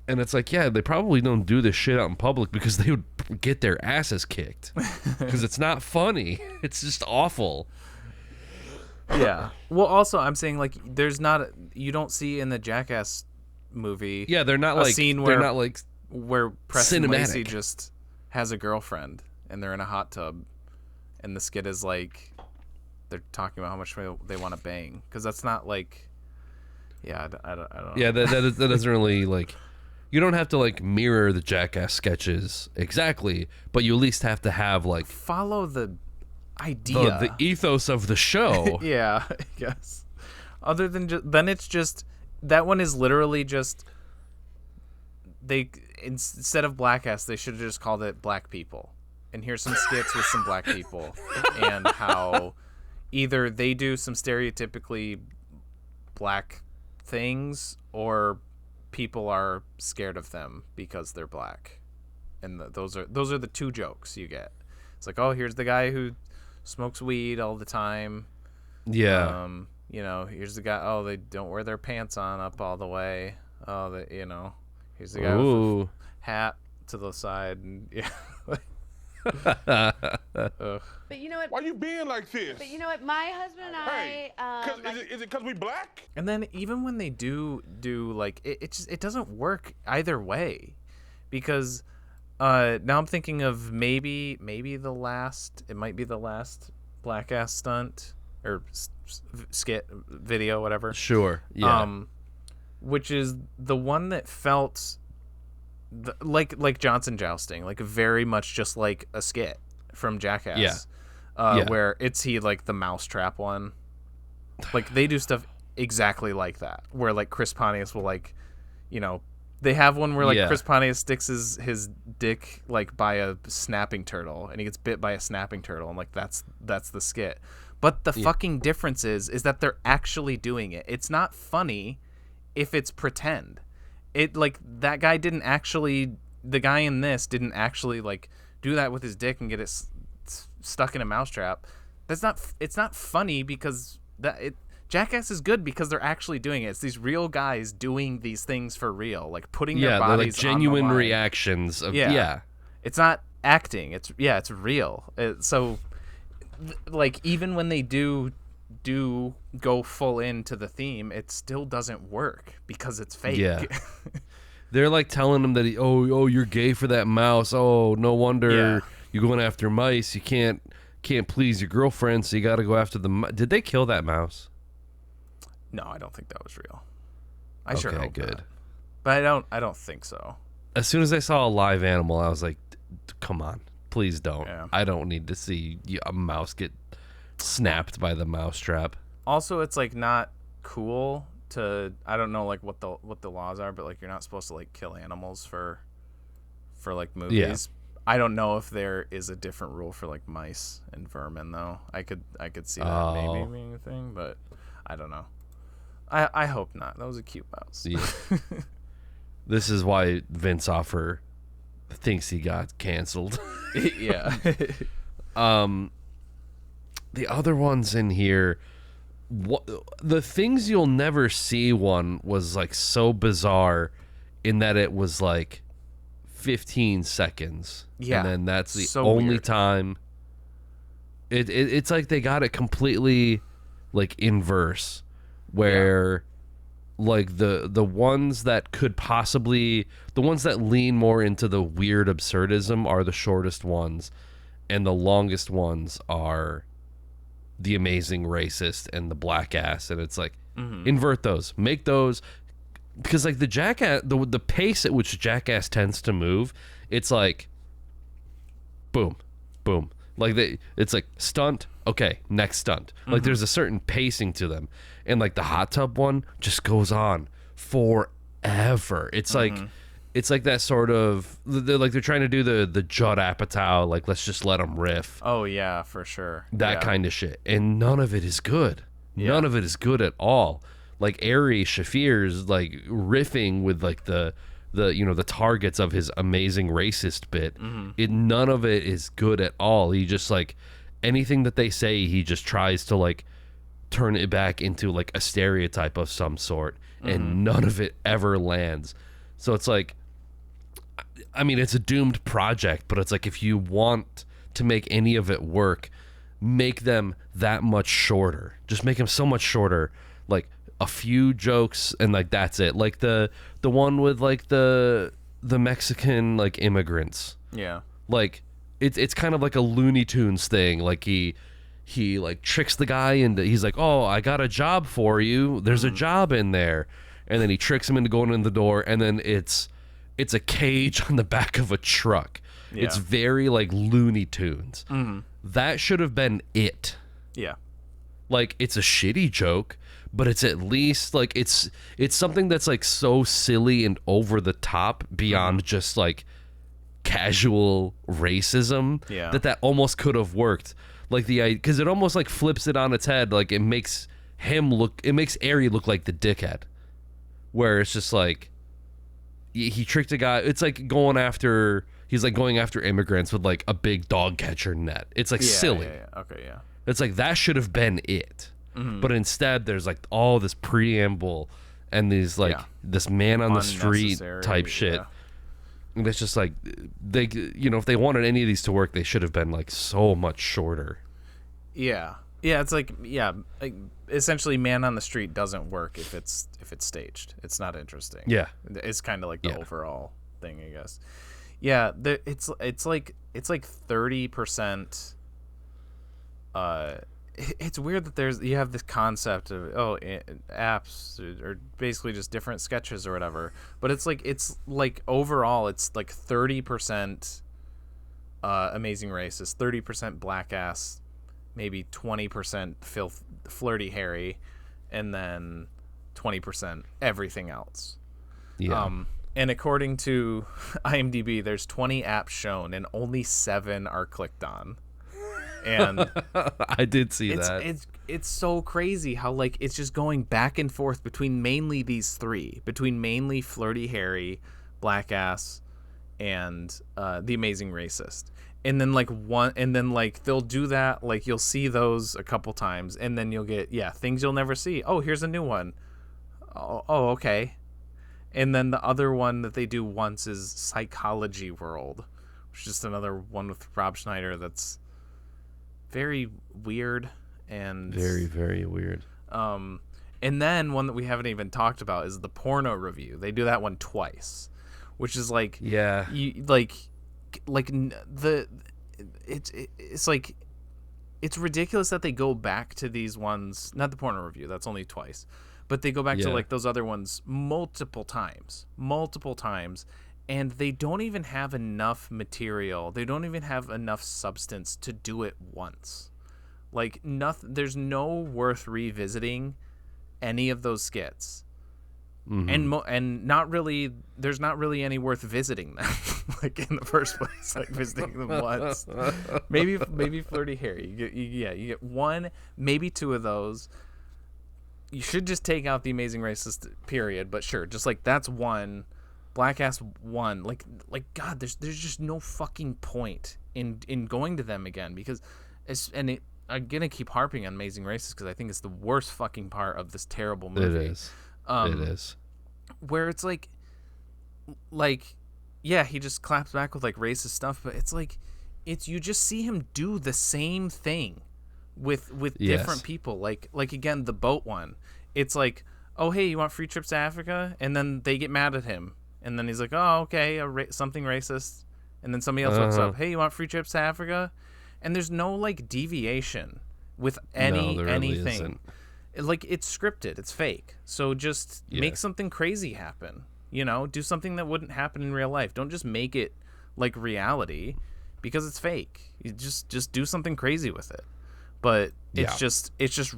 And it's like, yeah, they probably don't do this shit out in public because they would get their asses kicked because it's not funny. It's just awful. Yeah. Well, also, I'm saying, like, you don't see in the Jackass movie. Yeah, they're not a like scene they're not like where Preston cinematic. Lacey just has a girlfriend and they're in a hot tub, and the skit is like they're talking about how much they want to bang, because that's not like, yeah, I don't know. Yeah, that doesn't really like. You don't have to like mirror the Jackass sketches exactly, but you at least have to have like follow the idea, the ethos of the show. Yeah, I guess. Other than then it's just that one is literally just they, instead of black ass, they should have just called it Black People. And here's some skits with some black people and how either they do some stereotypically black things, or people are scared of them because they're black. And those are the two jokes you get. It's like, oh, here's the guy who smokes weed all the time. Yeah. You know, here's the guy, oh, they don't wear their pants on up all the way. Oh, you know, here's the guy with the hat to the side. And yeah. But you know what? Why you being like this? But you know what? My husband and Hey, is it because we black? And then even when they do like it doesn't work either way, because now I'm thinking of maybe the last black ass stunt or skit video, whatever. Sure. Yeah. Which is the one that felt like Johnson jousting, like very much just like a skit from Jackass. Yeah. Where he like the mousetrap one. Like they do stuff exactly like that, where like Chris Pontius will, like, you know, they have one where like Chris Pontius sticks his dick like by a snapping turtle, and he gets bit by a snapping turtle, and like that's the skit. But the fucking difference is that they're actually doing it. It's not funny if it's pretend. It like that guy didn't actually, the guy in this didn't actually like do that with his dick and get it stuck in a mousetrap. It's not funny because Jackass is good because they're actually doing it. It's these real guys doing these things for real, like putting their bodies like genuine on the line. reactions of It's not acting. It's real. So like even when they do go full into the theme, it still doesn't work because it's fake. Yeah. They're like telling him that you're gay for that mouse. Oh, no wonder you're going after mice. You can't please your girlfriend, so you got to go after the Did they kill that mouse? No, I don't think that was real. I sure hope good. not. But I don't think so. As soon as I saw a live animal, I was like, come on, please don't. Yeah. I don't need to see a mouse get snapped by the mousetrap. Also, it's like not cool to, I don't know like what the laws are, but like you're not supposed to like kill animals for like movies. Yeah. I don't know if there is a different rule for like mice and vermin though. I could see that maybe being a thing, but I don't know. I hope not. That was a cute mouse. Yeah. This is why Vince Offer thinks he got canceled. Yeah. The other ones in here, the Things You'll Never See one was like so bizarre in that it was like 15 seconds. Yeah. And then that's the only weird time. It's like they got it completely like inverse, where like the ones that could possibly, the ones that lean more into the weird absurdism are the shortest ones, and the longest ones are the Amazing Racist and the Black Ass. And it's like, invert those, make those, because like the Jackass, the pace at which Jackass tends to move, it's like boom, boom. Like it's like stunt, okay, next stunt. Like there's a certain pacing to them. And like the hot tub one just goes on forever. It's like it's like that sort of they're trying to do the Judd Apatow, like let's just let them riff. Oh yeah, for sure. That kind of shit, and none of it is good. None of it is good at all. Like Ari Shafir's like riffing with like the the targets of his amazing racist bit. None of it is good at all. He just like anything that they say, he just tries to like turn it back into like a stereotype of some sort, and none of it ever lands. So it's like, I mean, it's a doomed project, but it's like if you want to make any of it work, make them that much shorter. Just make them so much shorter, like a few jokes and like that's it. Like the one with like the Mexican like immigrants. Yeah. Like it's kind of like a Looney Tunes thing. Like he like tricks the guy into, he's like, "Oh, I got a job for you. There's a job in there." And then he tricks him into going in the door, and then it's a cage on the back of a truck. Yeah. It's very like Looney Tunes. That should have been it. Yeah. Like it's a shitty joke, but it's at least like it's something that's like so silly and over the top beyond just like casual racism that almost could have worked. Like because it almost like flips it on its head. Like it makes Ari look like the dickhead, where it's just like he tricked a guy. It's like going after immigrants with like a big dog catcher net. It's like silly. Okay, yeah. It's like that should have been it. But instead there's like all this preamble and these like this man on the street type shit. And it's just like they, if they wanted any of these to work, they should have been like so much shorter. Yeah. Yeah, it's like like essentially man on the street doesn't work if it's staged. It's not interesting. Yeah. It's kind of like the overall thing, I guess. Yeah, it's like 30%. It's weird that you have this concept of apps or basically just different sketches or whatever, but it's like overall it's like 30% Amazing Racist, 30% Black Ass, maybe 20% Flirty Harry, and then 20% everything else. Yeah. And according to IMDb, there's 20 apps shown and only 7 are clicked on. And I did see that. It's so crazy how like it's just going back and forth between mainly these three, between mainly Flirty Harry, Black Ass, and The Amazing Racist. And then they'll do that, like you'll see those a couple times, and then you'll get things you'll never see. Oh, here's a new one. Oh, okay. And then the other one that they do once is Psychology World, which is just another one with Rob Schneider that's very weird and very, very weird. And then one that we haven't even talked about is the porno review. They do that one twice, which is like it's like it's ridiculous that they go back to these ones. Not the porno review, that's only twice, but they go back to like those other ones multiple times, and they don't even have enough material. They don't even have enough substance to do it once. Like there's no worth revisiting any of those skits. And not really, there's not really any worth visiting them, like in the first place, like visiting them once. Maybe Flirty Harry. You get one, maybe two of those. You should just take out The Amazing Racist, period. But sure, just like that's one. Black Ass one. Like God, there's just no fucking point in going to them again, because I'm gonna keep harping on Amazing Racist because I think it's the worst fucking part of this terrible movie. It is. It is. Where it's like he just claps back with like racist stuff, but it's like you just see him do the same thing with different people. Like again, the boat one. It's like, oh hey, you want free trips to Africa? And then they get mad at him, and then he's like, oh okay, something racist. And then somebody else walks up, hey, you want free trips to Africa? And there's no like deviation with anything. Isn't. Like it's scripted, it's fake. So just make something crazy happen. Do something that wouldn't happen in real life. Don't just make it like reality because it's fake. You just do something crazy with it. But it's just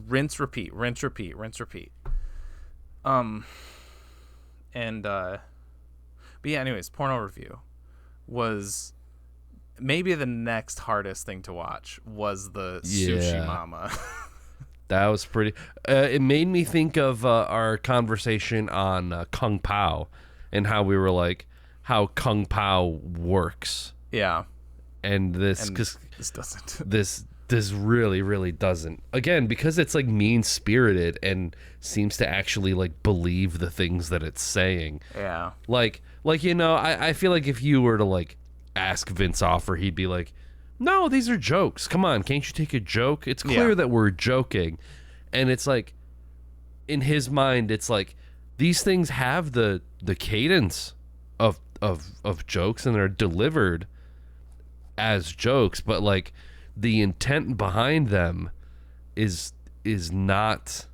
rinse, repeat. But yeah, anyways, porno review was maybe the next hardest thing to watch was the Sushi Mama. That was pretty. It made me think of our conversation on Kung Pao and how we were like, how Kung Pao works. Yeah. And this doesn't. This really doesn't. Again, because it's like mean-spirited and seems to actually like believe the things that it's saying. Yeah. Like I feel like if you were to like ask Vince Offer, he'd be like, no, these are jokes. Come on, can't you take a joke? It's clear that we're joking. And it's like, in his mind, it's like, these things have the cadence of jokes and they're delivered as jokes, but like the intent behind them is not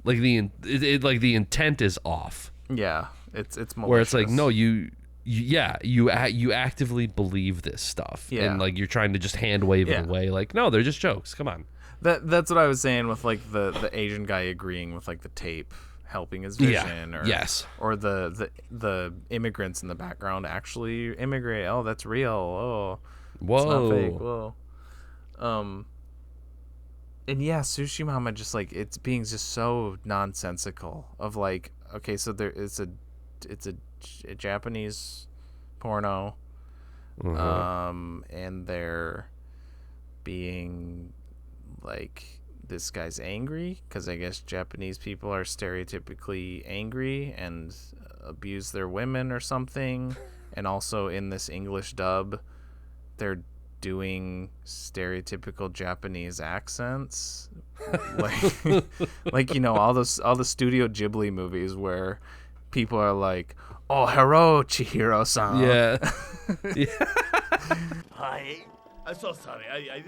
like the intent is off. Yeah, it's malicious. Where it's like, no, you actively believe this stuff, and like you're trying to just hand wave it away. Like, no, they're just jokes. Come on. That's what I was saying with like the Asian guy agreeing with like the tape helping his vision, or the immigrants in the background actually immigrate. Oh, that's real. Oh, whoa, it's not fake. Whoa. And yeah, Sushi Mama just like it's being just so nonsensical. Of like, okay, so it's a Japanese porno, and they're being like, this guy's angry because I guess Japanese people are stereotypically angry and abuse their women or something, and also in this English dub, they're doing stereotypical Japanese accents, like all the Studio Ghibli movies where people are like, "Oh, hello, Chihiro-san." Yeah. Hi. I'm so sorry. I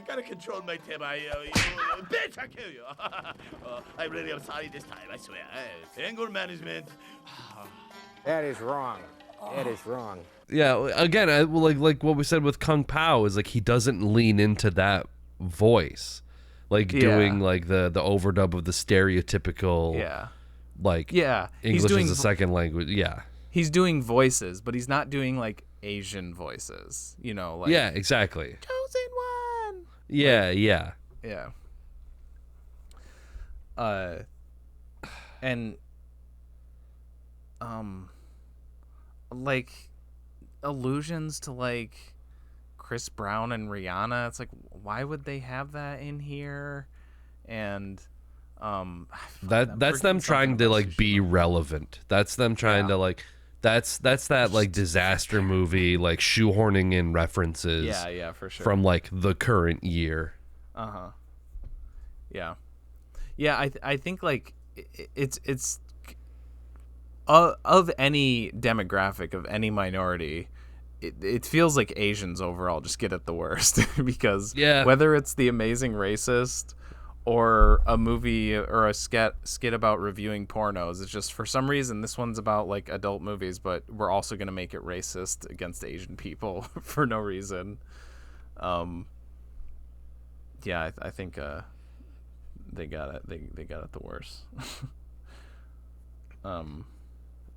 gotta control my temper. Bitch, I'll kill you. I really am sorry this time. I swear. Anger management. That is wrong. That is wrong. Yeah, again, like what we said with Kung Pao is like he doesn't lean into that voice, like doing like the overdub of the stereotypical English as a second language. Yeah, he's doing voices, but he's not doing like Asian voices. Like exactly. Chosen one. Yeah. And like allusions to like Chris Brown and Rihanna. It's like, why would they have that in here? And that's them trying to like be relevant. That's them trying to like that's that like disaster movie like shoehorning in references. Yeah, for sure. From like the current year. Yeah, I think like it's of any demographic, of any minority, it feels like Asians overall just get it the worst because whether it's The Amazing Racist or a movie or a skit about reviewing pornos, it's just for some reason this one's about like adult movies, but we're also going to make it racist against Asian people for no reason. I think they got it. They got it the worst.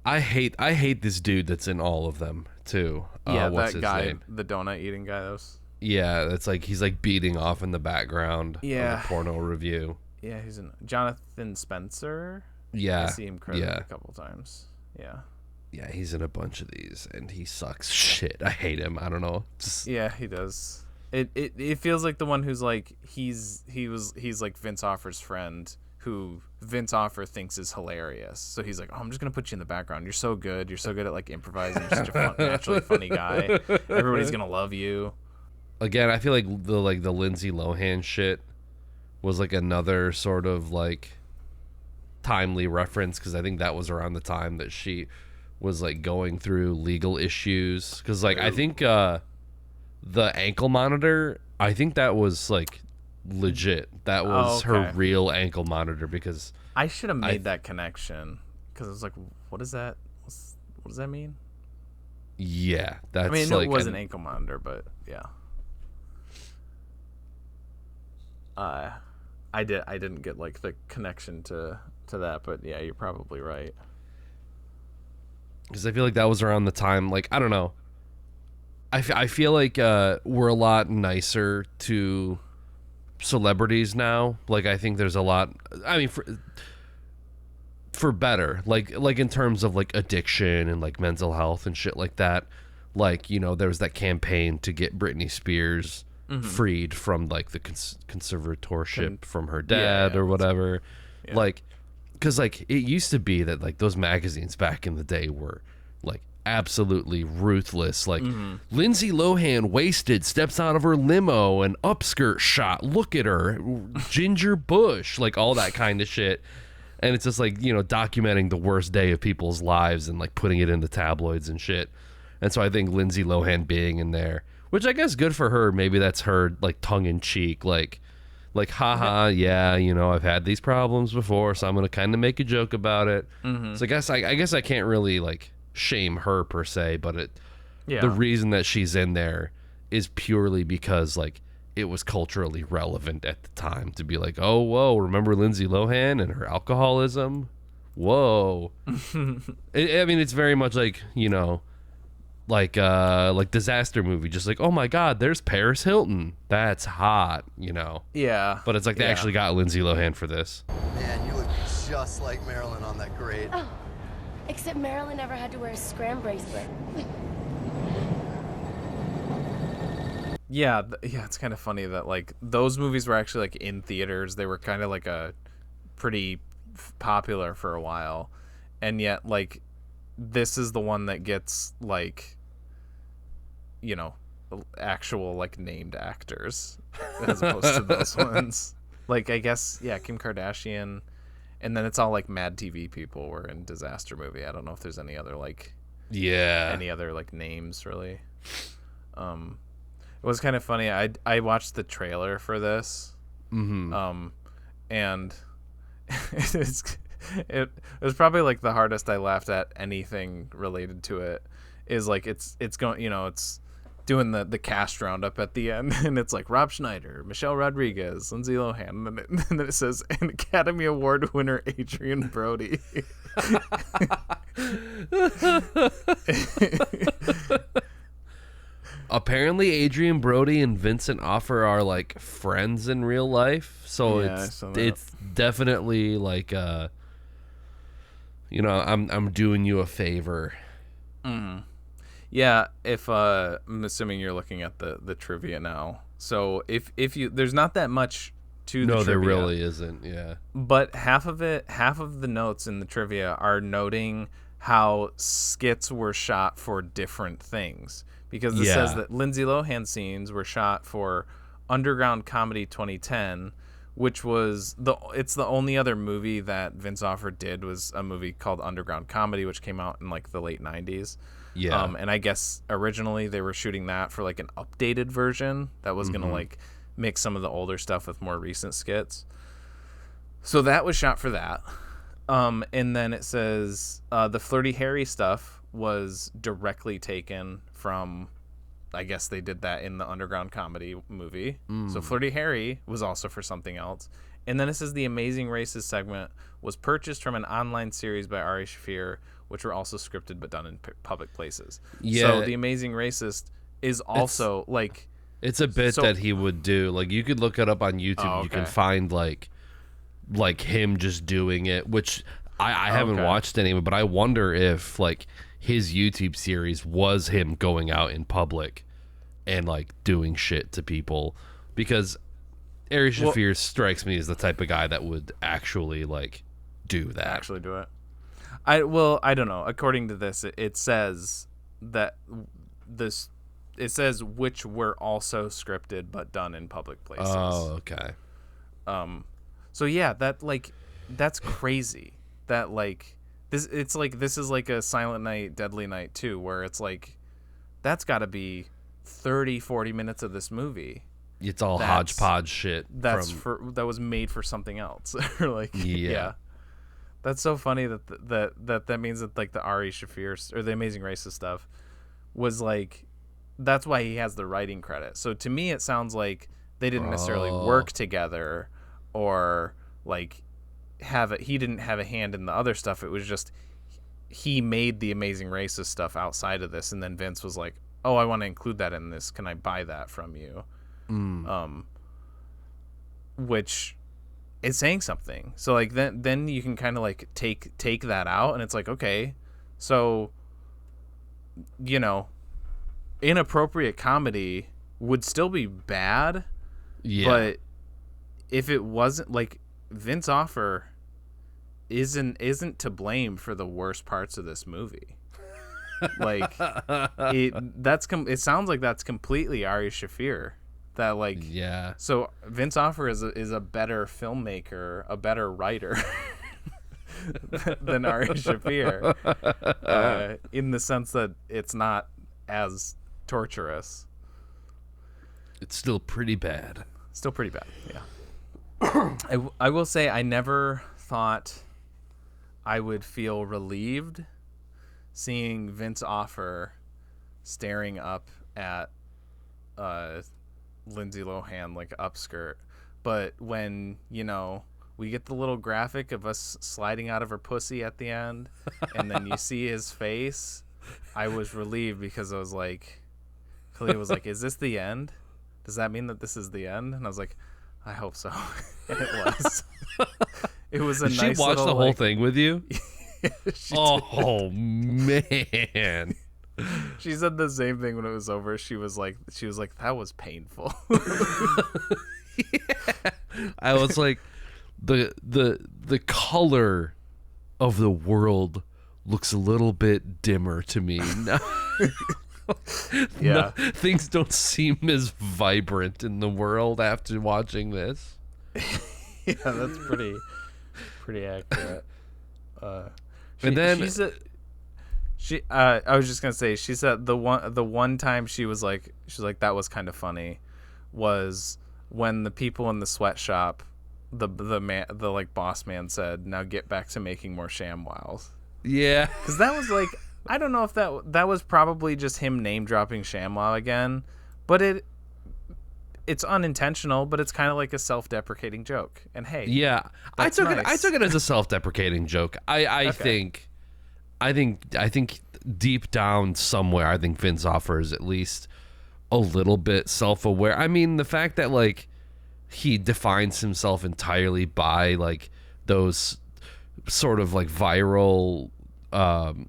I hate this dude that's in all of them too. What's that guy, his name? The donut eating guy. That's like he's like beating off in the background. Of the porno review. Yeah, he's in Jonathan Spencer. Yeah, I see him credited a couple times. Yeah, he's in a bunch of these, and he sucks shit. I hate him. I don't know. Yeah, he does. It feels like the one who's like he's like Vince Offer's friend, who Vince Offer thinks is hilarious. So he's like, "Oh, I'm just gonna put you in the background. You're so good. You're so good at like improvising. You're such a naturally funny guy. Everybody's gonna love you." Again, I feel like the Lindsay Lohan shit was like another sort of like timely reference, because I think that was around the time that she was like going through legal issues. Because like I think the ankle monitor, I think that was like legit. That was her real ankle monitor, because I should have made that connection, because I was like, what is that? What does that mean? Yeah, that's. I mean, it was an ankle monitor, but yeah. I didn't get like the connection to that, but yeah, you're probably right. because I feel like that was around the time, like, I don't know. I feel like we're a lot nicer to celebrities now. Like, I think there's a lot, I mean, for better, like in terms of like addiction and like mental health and shit like that. Like, you know, there was that campaign to get Britney Spears freed from like the conservatorship from her dad or whatever. Yeah. Like, because like it used to be that like those magazines back in the day were like absolutely ruthless. Like, Lindsay Lohan wasted, steps out of her limo, and upskirt shot, look at her, Ginger Bush, like all that kind of shit. And it's just like, you know, documenting the worst day of people's lives and like putting it in the tabloids and shit. And so I think Lindsay Lohan being in there, which I guess good for her. Maybe that's her like tongue in cheek, like haha, yeah, you know, I've had these problems before, so I'm gonna kind of make a joke about it. So I guess I can't really like shame her per se, but the reason that she's in there is purely because like it was culturally relevant at the time to be like, oh, whoa, remember Lindsay Lohan and her alcoholism? Whoa. I mean, it's very much like, you know, like disaster movie, just like, oh my God, there's Paris Hilton. That's hot, you know? Yeah. But it's like they actually got Lindsay Lohan for this. Man, you look just like Marilyn on that grade. Oh, except Marilyn never had to wear a scram bracelet. Yeah, it's kind of funny that like those movies were actually like in theaters. They were kind of like a pretty popular for a while, and yet like this is the one that gets like, you know, actual like named actors as opposed to those ones. Like, I guess, yeah, Kim Kardashian, and then it's all like Mad TV people were in Disaster Movie. I don't know if there's any other like names really. It was kind of funny. I watched the trailer for this, and it was probably like the hardest I laughed at anything related to it. Is like it's going, you know, it's doing the cast roundup at the end, and it's like Rob Schneider, Michelle Rodriguez, Lindsay Lohan, and then it says an Academy Award winner Adrian Brody. Apparently Adrian Brody and Vincent Offer are like friends in real life, so it's definitely like you know, I'm doing you a favor. Yeah, if I'm assuming you're looking at the trivia now. So if you, there's not that much to the trivia. No, there really isn't. Yeah, but half of the notes in the trivia are noting how skits were shot for different things. Because it says that Lindsay Lohan scenes were shot for Underground Comedy 2010, which was it's the only other movie that Vince Offer did was a movie called Underground Comedy, which came out in like the late 90s. Yeah. And I guess originally they were shooting that for like an updated version that was going to like mix some of the older stuff with more recent skits. So that was shot for that. And then it says the Flirty Harry stuff was directly taken from, I guess they did that in the Underground Comedy movie. So Flirty Harry was also for something else. And then it says the Amazing Races segment was purchased from an online series by Ari Shaffir, which were also scripted but done in public places. Yeah. So the Amazing Racist is also it's a bit that he would do. Like, you could look it up on YouTube. Oh, okay. You can find like him just doing it, which I haven't watched any of it, but I wonder if like his YouTube series was him going out in public and like doing shit to people, because Ari Shaffir strikes me as the type of guy that would actually like do that. Actually do it. I don't know. According to this, it says that it says which were also scripted but done in public places. Oh, okay. So yeah, that's crazy. That like this is like a Silent Night, Deadly Night too, where it's like that's got to be 30-40 minutes of this movie. It's all hodgepodge shit. That was made for something else. Like yeah. That's so funny that means that like the Ari Shaffir or the Amazing Racist stuff was like, that's why he has the writing credit. So to me it sounds like they didn't necessarily work together or like he didn't have a hand in the other stuff. It was just he made the Amazing Racist stuff outside of this, and then Vince was like, oh, I want to include that in this. Can I buy that from you? Which is saying something. So like then you can kind of like take that out, and it's like, okay, so Inappropriate Comedy would still be bad, but if it wasn't like Vince Offer isn't to blame for the worst parts of this movie. Like it sounds like that's completely Ari Shaffir. That like So Vince Offer is a better filmmaker, a better writer than Ari Shaffir, in the sense that it's not as torturous. It's still pretty bad. Yeah. I will say I never thought I would feel relieved seeing Vince Offer staring up at Lindsay Lohan like upskirt, but when we get the little graphic of us sliding out of her pussy at the end, and then you see his face, I was relieved because I was like, Kalia was like, "Is this the end? Does that mean that this is the end?" And I was like, "I hope so." And it was. It was a Did nice. She watched the whole thing with you. Oh man. She said the same thing when it was over. She was like, that was painful. Yeah. I was like, the color of the world looks a little bit dimmer to me now. Yeah. Things don't seem as vibrant in the world after watching this. Yeah, that's pretty accurate. And then I was just gonna say, she said the one time she was like that was kind of funny, was when the people in the sweatshop, the like boss man said, "Now get back to making more ShamWows." Yeah, because that was like, I don't know if that was probably just him name dropping ShamWow again, but it's unintentional, but it's kind of like a self-deprecating joke. And hey, yeah, I took nice. it as a self-deprecating joke. I think deep down somewhere, I think Vince Offer is at least a little bit self-aware. I mean, the fact that like he defines himself entirely by like those sort of like viral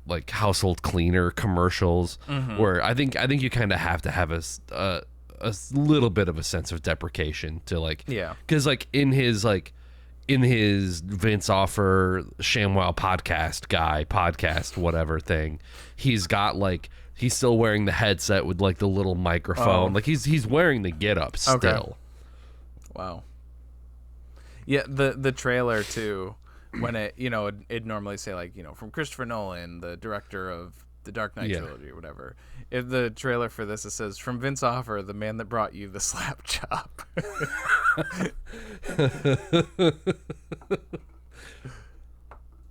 like household cleaner commercials, where I think you kind of have to have a little bit of a sense of deprecation to like, because like in his Vince Offer ShamWow podcast whatever thing, he's got like, he's still wearing the headset with like the little microphone. Like he's wearing the get up still. Okay. Wow. Yeah, the trailer too, when it'd normally say like, from Christopher Nolan, the director of the Dark Knight trilogy or whatever. If the trailer for this, it says, "From Vince Offer, the man that brought you the Slapchop."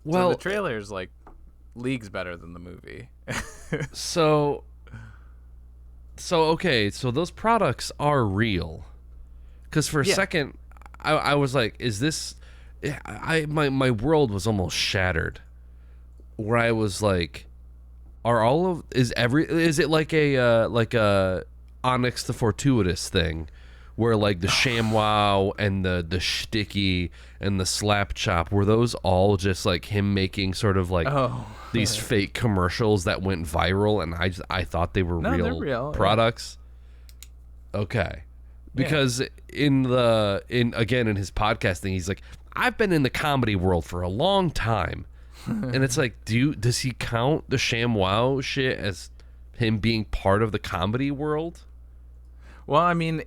Well, so the trailer's like leagues better than the movie. so okay, so those products are real. Because for a second, I was like, "Is this?" My world was almost shattered, where I was like, is it like a Onyx the Fortuitous thing, where like the ShamWow and the Shticky and the Slapchop, were those all just like him making sort of like these fake commercials that went viral, and I thought they were real products? Yeah. Okay. Because in his podcast thing, he's like, "I've been in the comedy world for a long time." And it's like, does he count the ShamWow shit as him being part of the comedy world? Well, I mean,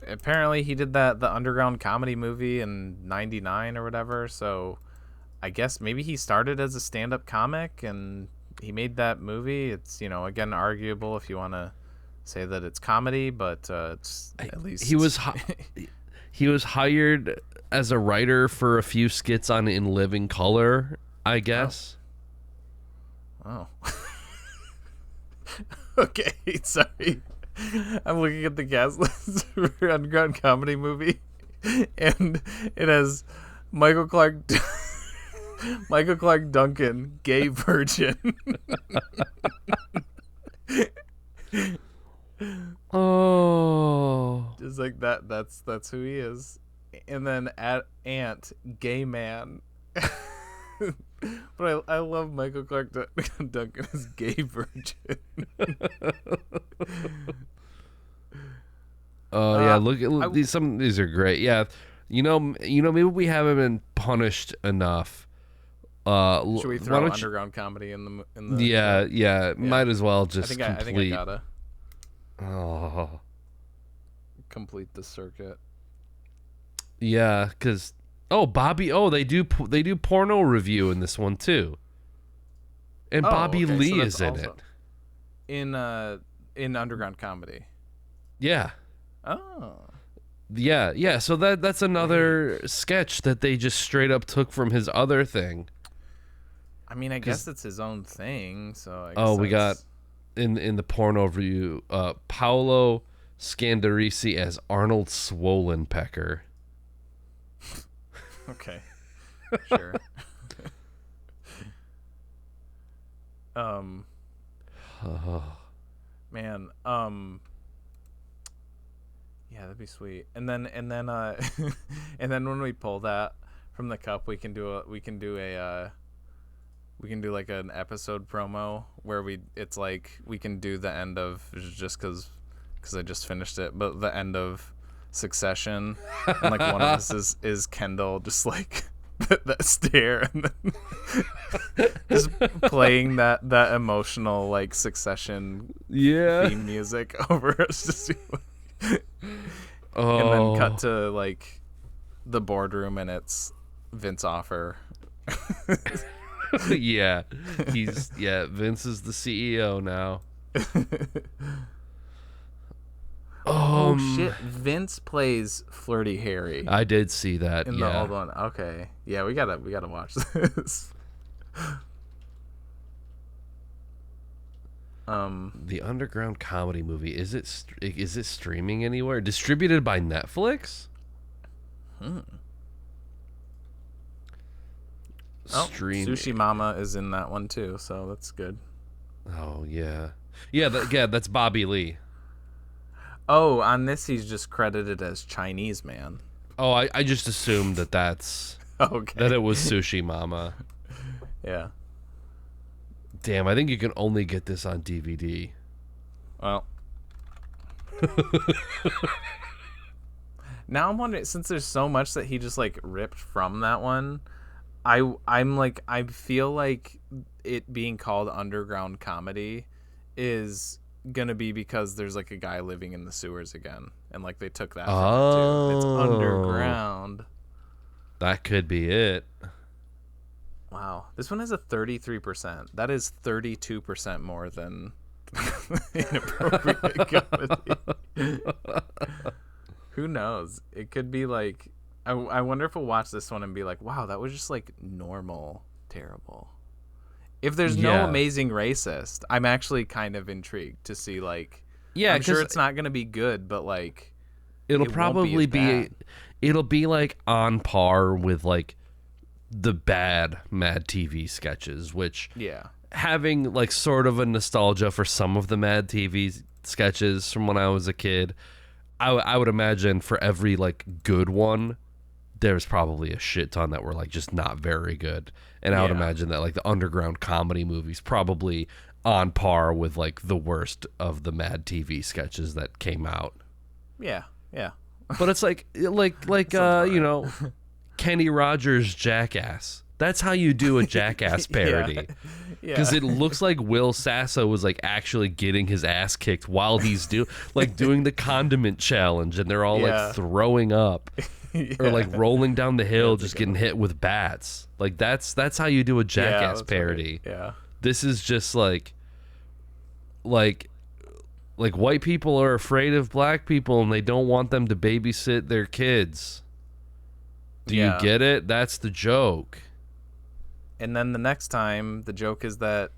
apparently he did the underground comedy movie in '99 or whatever. So I guess maybe he started as a stand-up comic and he made that movie. It's, again, arguable if you want to say that it's comedy, but it's at least he was hired as a writer for a few skits on In Living Color, I guess. Oh. Okay, sorry. I'm looking at the cast list for Underground Comedy movie, and it has Michael Clark Michael Clark Duncan, gay virgin. Oh. Just like that. That's who he is. And then Ant, gay man. But I love Michael Clark Duncan as gay virgin. Oh yeah, look these. Some of these are great. Yeah, you know, maybe we haven't been punished enough. Should we throw underground comedy in the? Yeah. Might as well just complete. I think I gotta. Oh. Complete the circuit. Yeah, because Bobby. Oh, they do porno review in this one too. And Bobby Lee is in it. In underground comedy. Yeah. Oh. Yeah. So that's another sketch that they just straight up took from his other thing. I mean, I guess it's his own thing. So I guess we got in the porno review, Paolo Scandarisi as Arnold Swollenpecker. Okay. Sure. Man, yeah, that'd be sweet. And then and then when we pull that from the cup, we can do like an episode promo where it's like we can do the end of, just because I just finished it, but the end of Succession, and like one of us is Kendall, just like that stare, and then just playing that emotional like Succession theme music over us to see and then cut to like the boardroom, and it's Vince Offer. Yeah, Vince is the CEO now. Oh shit! Vince plays Flirty Harry. I did see that in the old one. Okay, yeah, we gotta watch this. The underground comedy movie, is it streaming anywhere? Distributed by Netflix? Streaming. Sushi Mama is in that one too, so that's good. Oh yeah, that's Bobby Lee. Oh, on this he's just credited as Chinese man. Oh, I just assumed that's okay. That it was Sushi Mama. Yeah. Damn, I think you can only get this on DVD. Well. Now I'm wondering, since there's so much that he just like ripped from that one, I'm like, I feel like it being called underground comedy is gonna be because there's like a guy living in the sewers again, and like they took that from it too. It's underground. That could be it. Wow, this one has a 33%. That is 32% more than Inappropriate Comedy. Who knows? It could be like, I wonder if we'll watch this one and be like, wow, that was just like normal terrible. If there's no Amazing Racist, I'm actually kind of intrigued to see, like, I'm sure it's not going to be good, but like it'll probably be it'll be like on par with like the bad Mad TV sketches, which having like sort of a nostalgia for some of the Mad TV sketches from when I was a kid, I would imagine for every like good one, there's probably a shit ton that were like just not very good. And I would imagine that like the underground comedy movies probably on par with like the worst of the Mad TV sketches that came out. Yeah. But it's like you know, Kenny Rogers' Jackass. That's how you do a Jackass parody. Because it looks like Will Sasso was like actually getting his ass kicked while he's doing the condiment challenge, and they're all like throwing up or like rolling down the hill, just getting hit with bats. Like that's how you do a Jackass parody. Right. Yeah. This is just like white people are afraid of black people and they don't want them to babysit their kids. Do you get it? That's the joke. And then the next time, the joke is that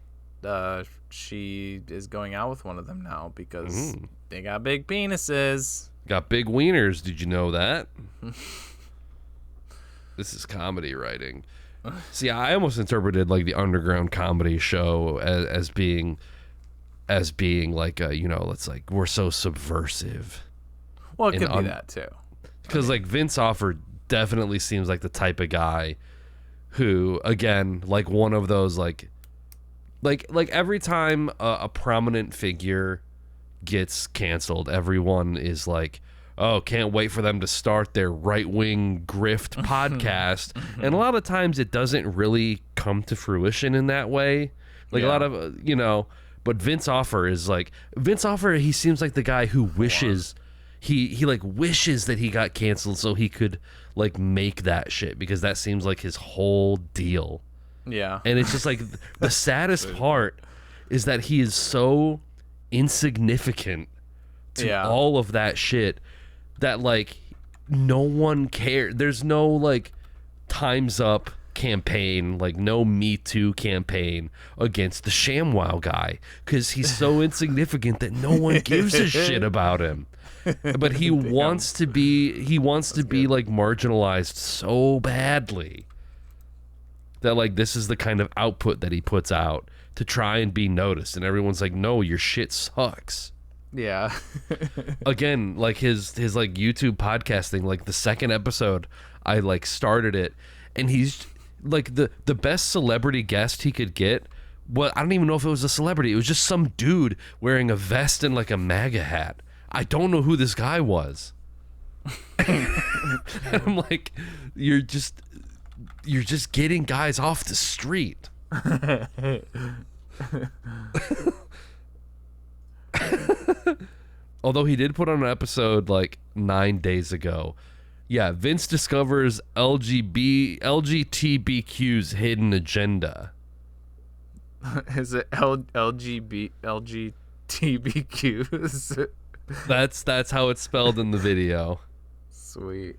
she is going out with one of them now because they got big penises. Got big wieners. Did you know that? This is comedy writing. See, I almost interpreted like the underground comedy show as being like it's like we're so subversive. Well, it could be that too. Because like Vince Offer definitely seems like the type of guy who, again, like one of those like every time a prominent figure gets canceled, everyone is like, oh, can't wait for them to start their right-wing grift podcast. And a lot of times it doesn't really come to fruition in that way. Like a lot of, but Vince Offer, he seems like the guy who wishes, he like wishes that he got canceled so he could like make that shit, because that seems like his whole deal. Yeah. And it's just like the saddest part is that he is so insignificant to all of that shit that like no one cares. There's no like Time's Up campaign, like no Me Too campaign against the ShamWow guy, because he's so insignificant that no one gives a shit about him. But he wants to be like marginalized so badly that like this is the kind of output that he puts out to try and be noticed, and everyone's like, no, your shit sucks. Yeah. Again, like his like YouTube podcasting, like the second episode I like started it, and he's like the best celebrity guest he could get. Well, I don't even know if it was a celebrity. It was just some dude wearing a vest and like a MAGA hat. I don't know who this guy was. And I'm like, you're just getting guys off the street. Although he did put on an episode like 9 days ago. Yeah, Vince discovers LGBTQ's hidden agenda. Is it LGBTQs? That's how it's spelled in the video. Sweet.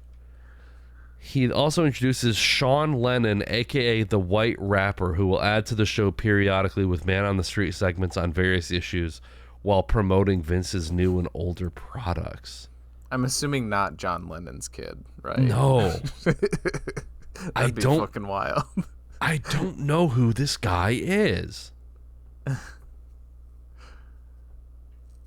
He also introduces Sean Lennon, a.k.a. the White Rapper, who will add to the show periodically with man-on-the-street segments on various issues while promoting Vince's new and older products. I'm assuming not John Lennon's kid, right? No. That'd be fucking wild. I don't know who this guy is.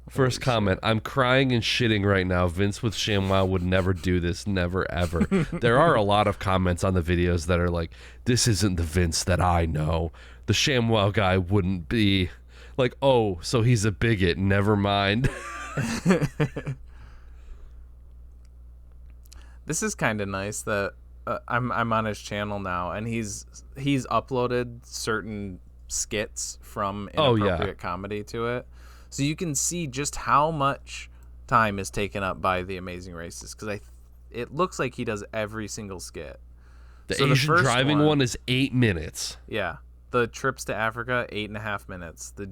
First comment, I'm crying and shitting right now. Vince with ShamWow would never do this. Never, ever. There are a lot of comments on the videos that are like, this isn't the Vince that I know. The ShamWow guy wouldn't be like, oh, so he's a bigot. Never mind. This is kind of nice that I'm on his channel now, and he's uploaded certain skits from Inappropriate Comedy to it. So you can see just how much time is taken up by The Amazing Racist, because it looks like he does every single skit. The Asian driving one is 8 minutes. Yeah. The trips to Africa, 8.5 minutes. The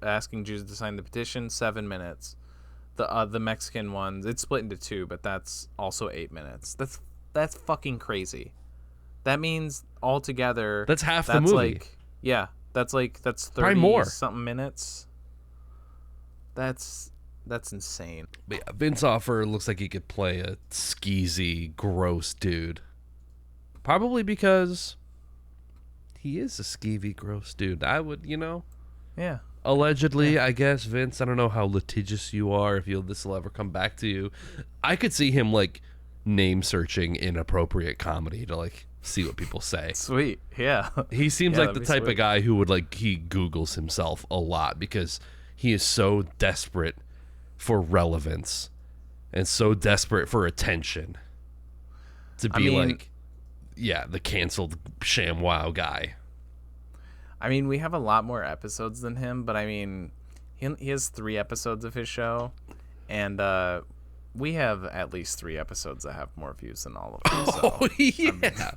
asking Jews to sign the petition, 7 minutes. The Mexican ones, it's split into 2, but that's also 8 minutes. That's fucking crazy. That means altogether that's half the movie. That's 30 more something minutes. That's insane. But yeah, Vince Offer looks like he could play a skeezy, gross dude. Probably because he is a skeevy, gross dude. I would, Yeah. Allegedly, I guess, Vince. I don't know how litigious you are, if this will ever come back to you. I could see him like name searching Inappropriate Comedy to like see what people say. Sweet. Yeah. He seems like the type of guy who would like, he Googles himself a lot because he is so desperate for relevance and so desperate for attention to be the canceled ShamWow guy. I mean, we have a lot more episodes than him, but I mean, he has 3 episodes of his show, and we have at least 3 episodes that have more views than all of them. So, oh, yeah. I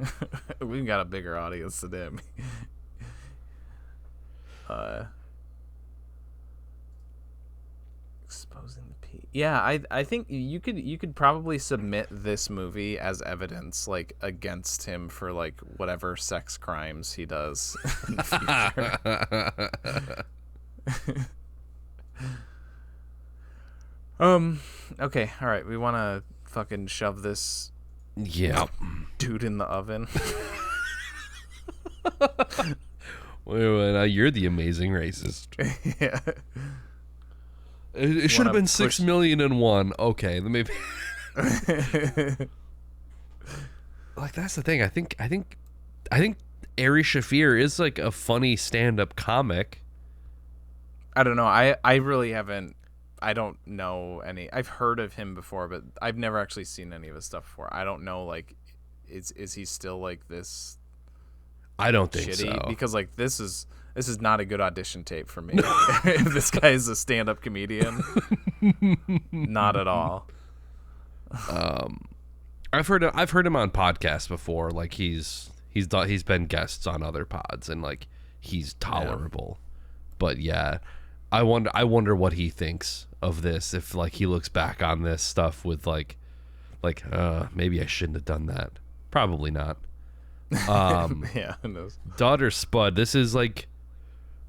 mean, we've got a bigger audience than him. Exposing the P. Yeah, I think you could probably submit this movie as evidence, like, against him for like whatever sex crimes he does in the future. Okay, all right. We want to fucking shove this dude in the oven. Wait, now you're the amazing racist. Yeah. It should have been 6 million and one. Okay, then maybe. Like, that's the thing. I think Ari Shaffir is like a funny stand-up comic. I don't know. I really haven't. I don't know any. I've heard of him before, but I've never actually seen any of his stuff before. I don't know. Like, is he still like this? I don't think shitty? so. Because like this is not a good audition tape for me. If this guy is a stand-up comedian, not at all. I've heard him on podcasts before. Like he's been guests on other pods, and like he's tolerable. Yeah. But yeah, I wonder what he thinks of this. If like he looks back on this stuff with like maybe I shouldn't have done that. Probably not. Yeah, who knows? Dud or Spud. This is like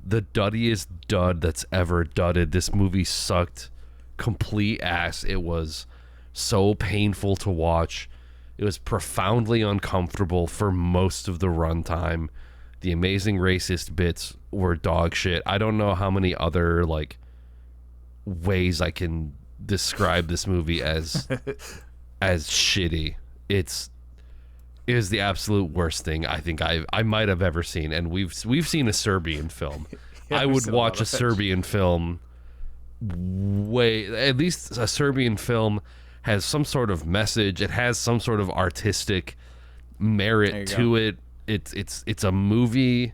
the duddiest dud that's ever dudded. This movie sucked complete ass. It was so painful to watch. It was profoundly uncomfortable for most of the runtime. The amazing racist bits were dog shit. I don't know how many other like ways I can describe this movie as shitty. It is the absolute worst thing I think I might have ever seen, and we've seen a Serbian film. Yeah, I would watch a Serbian film. At least a Serbian film has some sort of message. It has some sort of artistic merit to it. It's a movie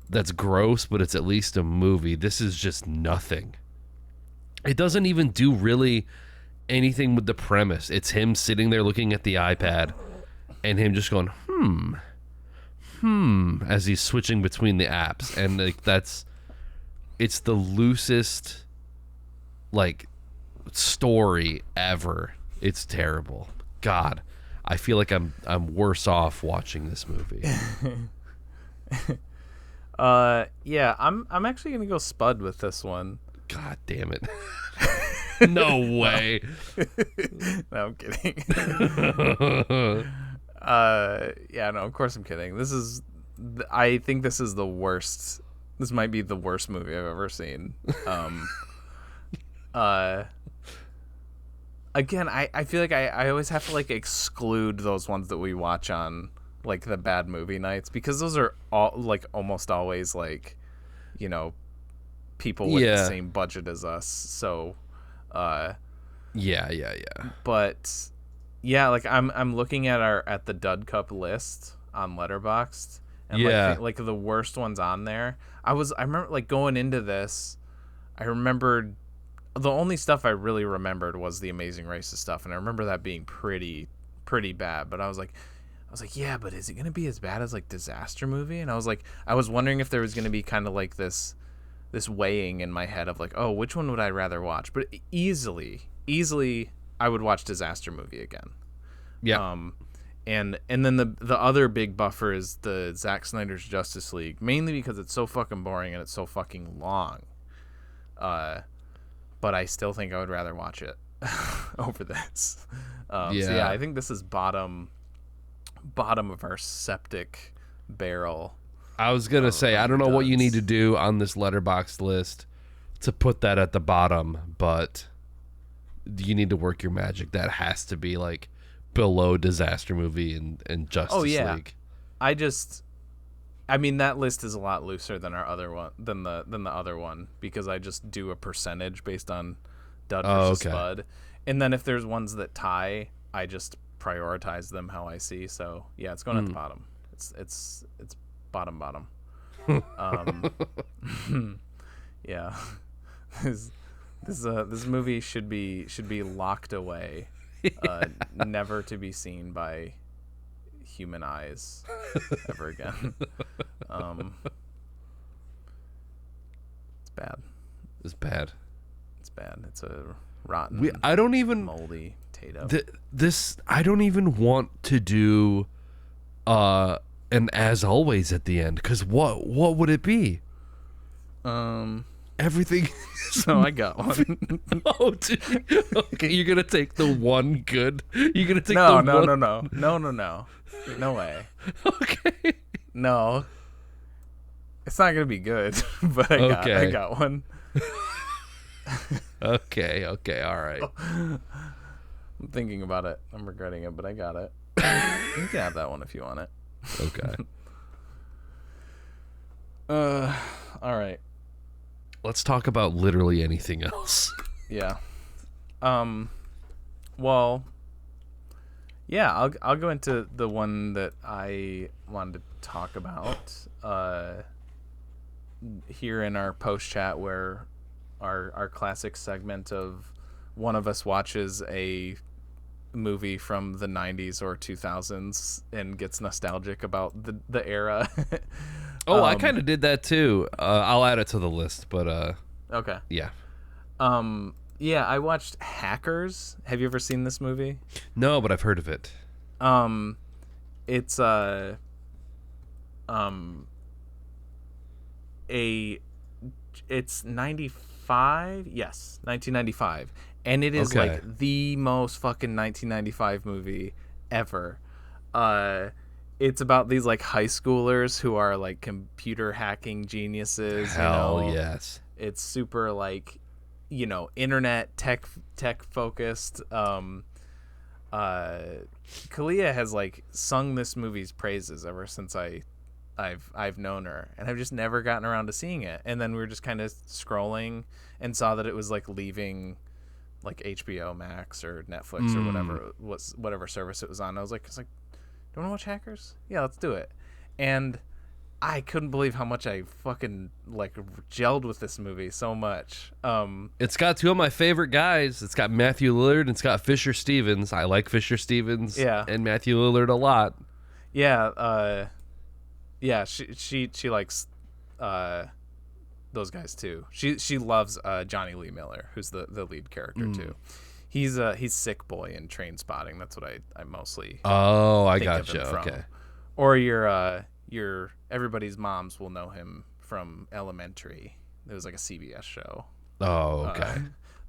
that's gross, but it's at least a movie. This is just nothing. It doesn't even do really anything with the premise. It's him sitting there looking at the iPad and him just going, as he's switching between the apps. And like it's the loosest like story ever. It's terrible. God, I feel like I'm worse off watching this movie. Yeah, I'm actually gonna go Spud with this one. God damn it. No way. No, I'm kidding. Yeah, no, of course I'm kidding. I think this is the worst. This might be the worst movie I've ever seen. Again, I feel like I always have to like exclude those ones that we watch on like the bad movie nights, because those are all like almost always like, you know, people with the same budget as us. So yeah. But yeah, like I'm looking at the Dud Cup list on Letterboxd, and like the worst ones on there. I remember like going into this, I remembered the only stuff I really remembered was the Amazing Racist stuff, and I remember that being pretty bad. But I was like, yeah, but is it gonna be as bad as like Disaster Movie? And I was wondering if there was gonna be kind of like this weighing in my head of like, oh, which one would I rather watch? But easily I would watch Disaster Movie again. Yeah. And then the other big buffer is the Zack Snyder's Justice League, mainly because it's so fucking boring and it's so fucking long. But I still think I would rather watch it over this. So yeah, I think this is bottom of our septic barrel. I was gonna say, I don't know what you need to do on this Letterboxd list to put that at the bottom, but you need to work your magic. That has to be like below Disaster Movie and Justice League. I mean, that list is a lot looser than our other one, than the other one, because I just do a percentage based on Dud versus Spud, and then if there's ones that tie, I just prioritize them how I see. So yeah, it's going at the bottom. It's bottom. Yeah, this movie should be locked away, never to be seen by human eyes ever again. It's bad. It's bad. It's bad. It's a rotten. I don't even moldy potato. I don't even want to do an as always at the end, because what would it be? Everything. So I got one. Oh, dude. Okay, you're gonna take the one good. You're gonna take No. No way. Okay. No. It's not gonna be good, but I got one. Okay, all right. I'm thinking about it. I'm regretting it, but I got it. You can have that one if you want it. Okay. All right. Let's talk about literally anything else. Yeah. Well, yeah, I'll go into the one that I wanted to talk about here in our post chat, where our classic segment of one of us watches a movie from the 90s or 2000s and gets nostalgic about the era. I kind of did that too. I'll add it to the list, but okay. Yeah. Yeah, I watched Hackers. Have you ever seen this movie? No, but I've heard of it. It's it's 95. Yes, 1995, and it is like the most fucking 1995 movie ever. It's about these like high schoolers who are like computer hacking geniuses. Hell yes. It's super like, internet tech focused. Kalia has like sung this movie's praises ever since I've known her, and I've just never gotten around to seeing it. And then we were just kind of scrolling and saw that it was like leaving like HBO Max or Netflix or whatever service it was on. I was like, do you want to watch Hackers? Yeah, let's do it. And I couldn't believe how much I fucking like gelled with this movie so much. It's got two of my favorite guys. It's got Matthew Lillard and it's got Fisher Stevens. I like Fisher Stevens and Matthew Lillard a lot. Yeah, yeah, she likes those guys too. She loves Johnny Lee Miller, who's the lead character too. He's Sick Boy in Trainspotting. That's what I mostly I think gotcha. of him from. Okay. Or your everybody's moms will know him from Elementary. It was like a CBS show. Oh, okay.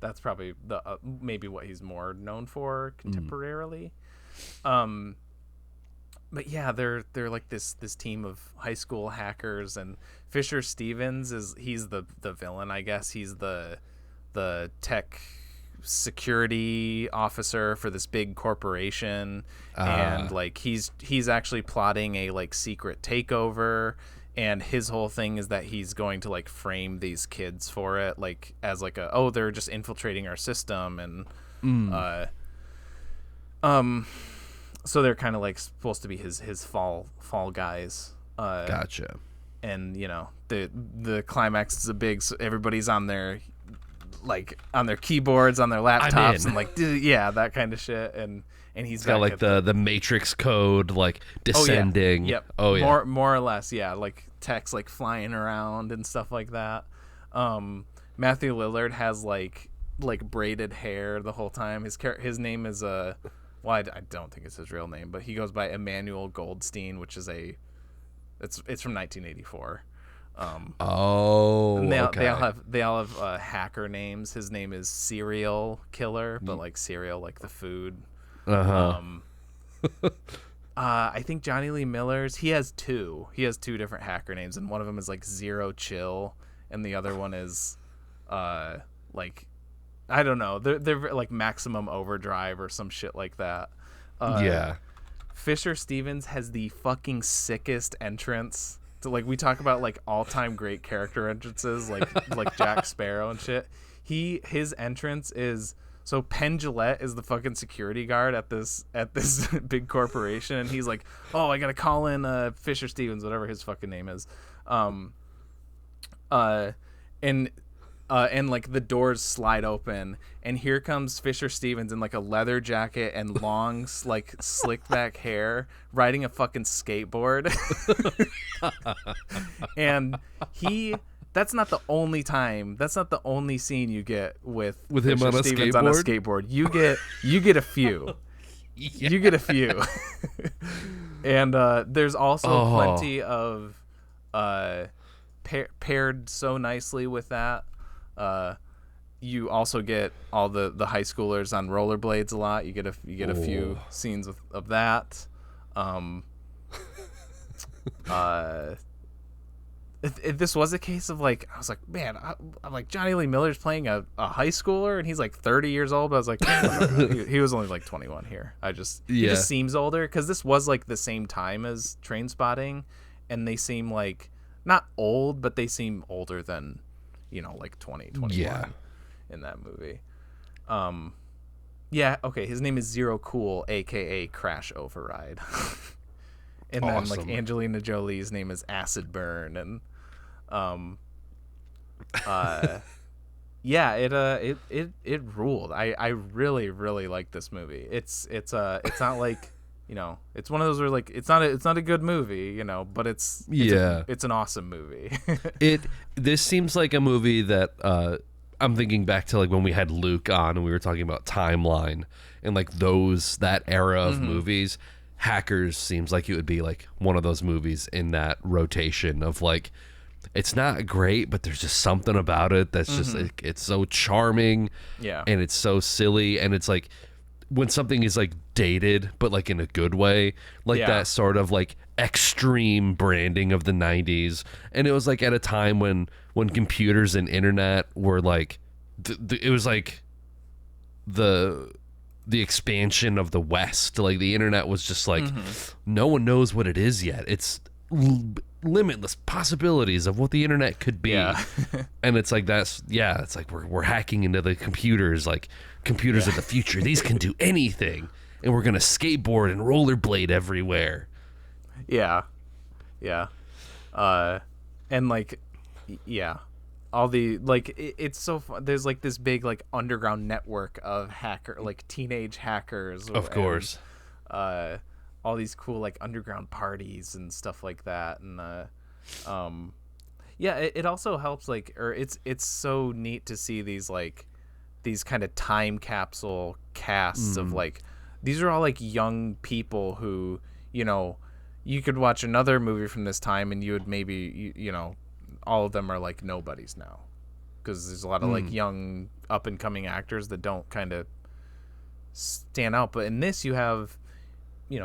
That's probably the maybe what he's more known for contemporarily. But yeah, they're like this team of high school hackers, and Fisher Stevens he's the villain, I guess. He's the tech security officer for this big corporation, and like he's actually plotting a like secret takeover, and his whole thing is that he's going to like frame these kids for it, like as like they're just infiltrating our system, and so they're kind of like supposed to be his fall guys. Gotcha. And the climax is so everybody's on their keyboards, on their laptops, and like that kind of shit. And he's got like the Matrix code like descending. Yep. Oh yeah. More or less, yeah. Like text like flying around and stuff like that. Matthew Lillard has like braided hair the whole time. His name is I don't think it's his real name, but he goes by Emmanuel Goldstein, which is it's from 1984. And they all have hacker names. His name is Serial Killer, but like cereal, like the food. I think Johnny Lee Miller's he has two different hacker names, and one of them is like Zero Chill, and the other one is like I don't know, they're like Maximum Overdrive or some shit like that. Fisher Stevens has the fucking sickest entrance. So like we talk about like all-time great character entrances, like Jack Sparrow and shit. His entrance is so Penn Jillette is the fucking security guard at this big corporation, and he's like, I gotta call in Fisher Stevens, whatever his fucking name is, and like the doors slide open, and here comes Fisher Stevens in like a leather jacket and long like slicked back hair, riding a fucking skateboard. And that's not the only time. That's not the only scene you get with Fisher him on Stevens a on a skateboard. You get a few. Yeah. You get a few. And there's also plenty of paired so nicely with that. You also get all the high schoolers on rollerblades a lot. You get a few scenes of that. If this was a case of like, I was like, man, I'm like Johnny Lee Miller's playing a high schooler and he's like 30 years old. But I was like, he was only like 21 here. He just seems older because this was like the same time as Trainspotting, and they seem like not old, but they seem older than, like 20, 21 in that movie. Yeah, okay. His name is Zero Cool, aka Crash Override. And then like Angelina Jolie's name is Acid Burn, and yeah, it ruled. I really really like this movie. It's not like, it's one of those where like it's not a good movie, but it's an awesome movie. This seems like a movie that I'm thinking back to like when we had Luke on and we were talking about timeline and like that era of movies. Hackers seems like it would be like one of those movies in that rotation of like, it's not great, but there's just something about it that's just like, it's so charming, and it's so silly, and it's like when something is like dated but like in a good way, like that sort of like extreme branding of the 90s. And it was like at a time when computers and internet were like it was like the expansion of the West. Like the internet was just like, no one knows what it is yet. It's limitless possibilities of what the internet could be. And it's like, it's like we're hacking into the computers, like computers of the future. These can do anything. And we're going to skateboard and rollerblade everywhere. Yeah. And like, all the like it's so fun. There's like this big like underground network of teenage hackers, of course, all these cool like underground parties and stuff like that. And it also helps it's so neat to see these kind of time capsule casts of like, these are all like young people who, you could watch another movie from this time and you would maybe all of them are like nobodies now, because there's a lot of like young up and coming actors that don't kind of stand out. But in this, you have,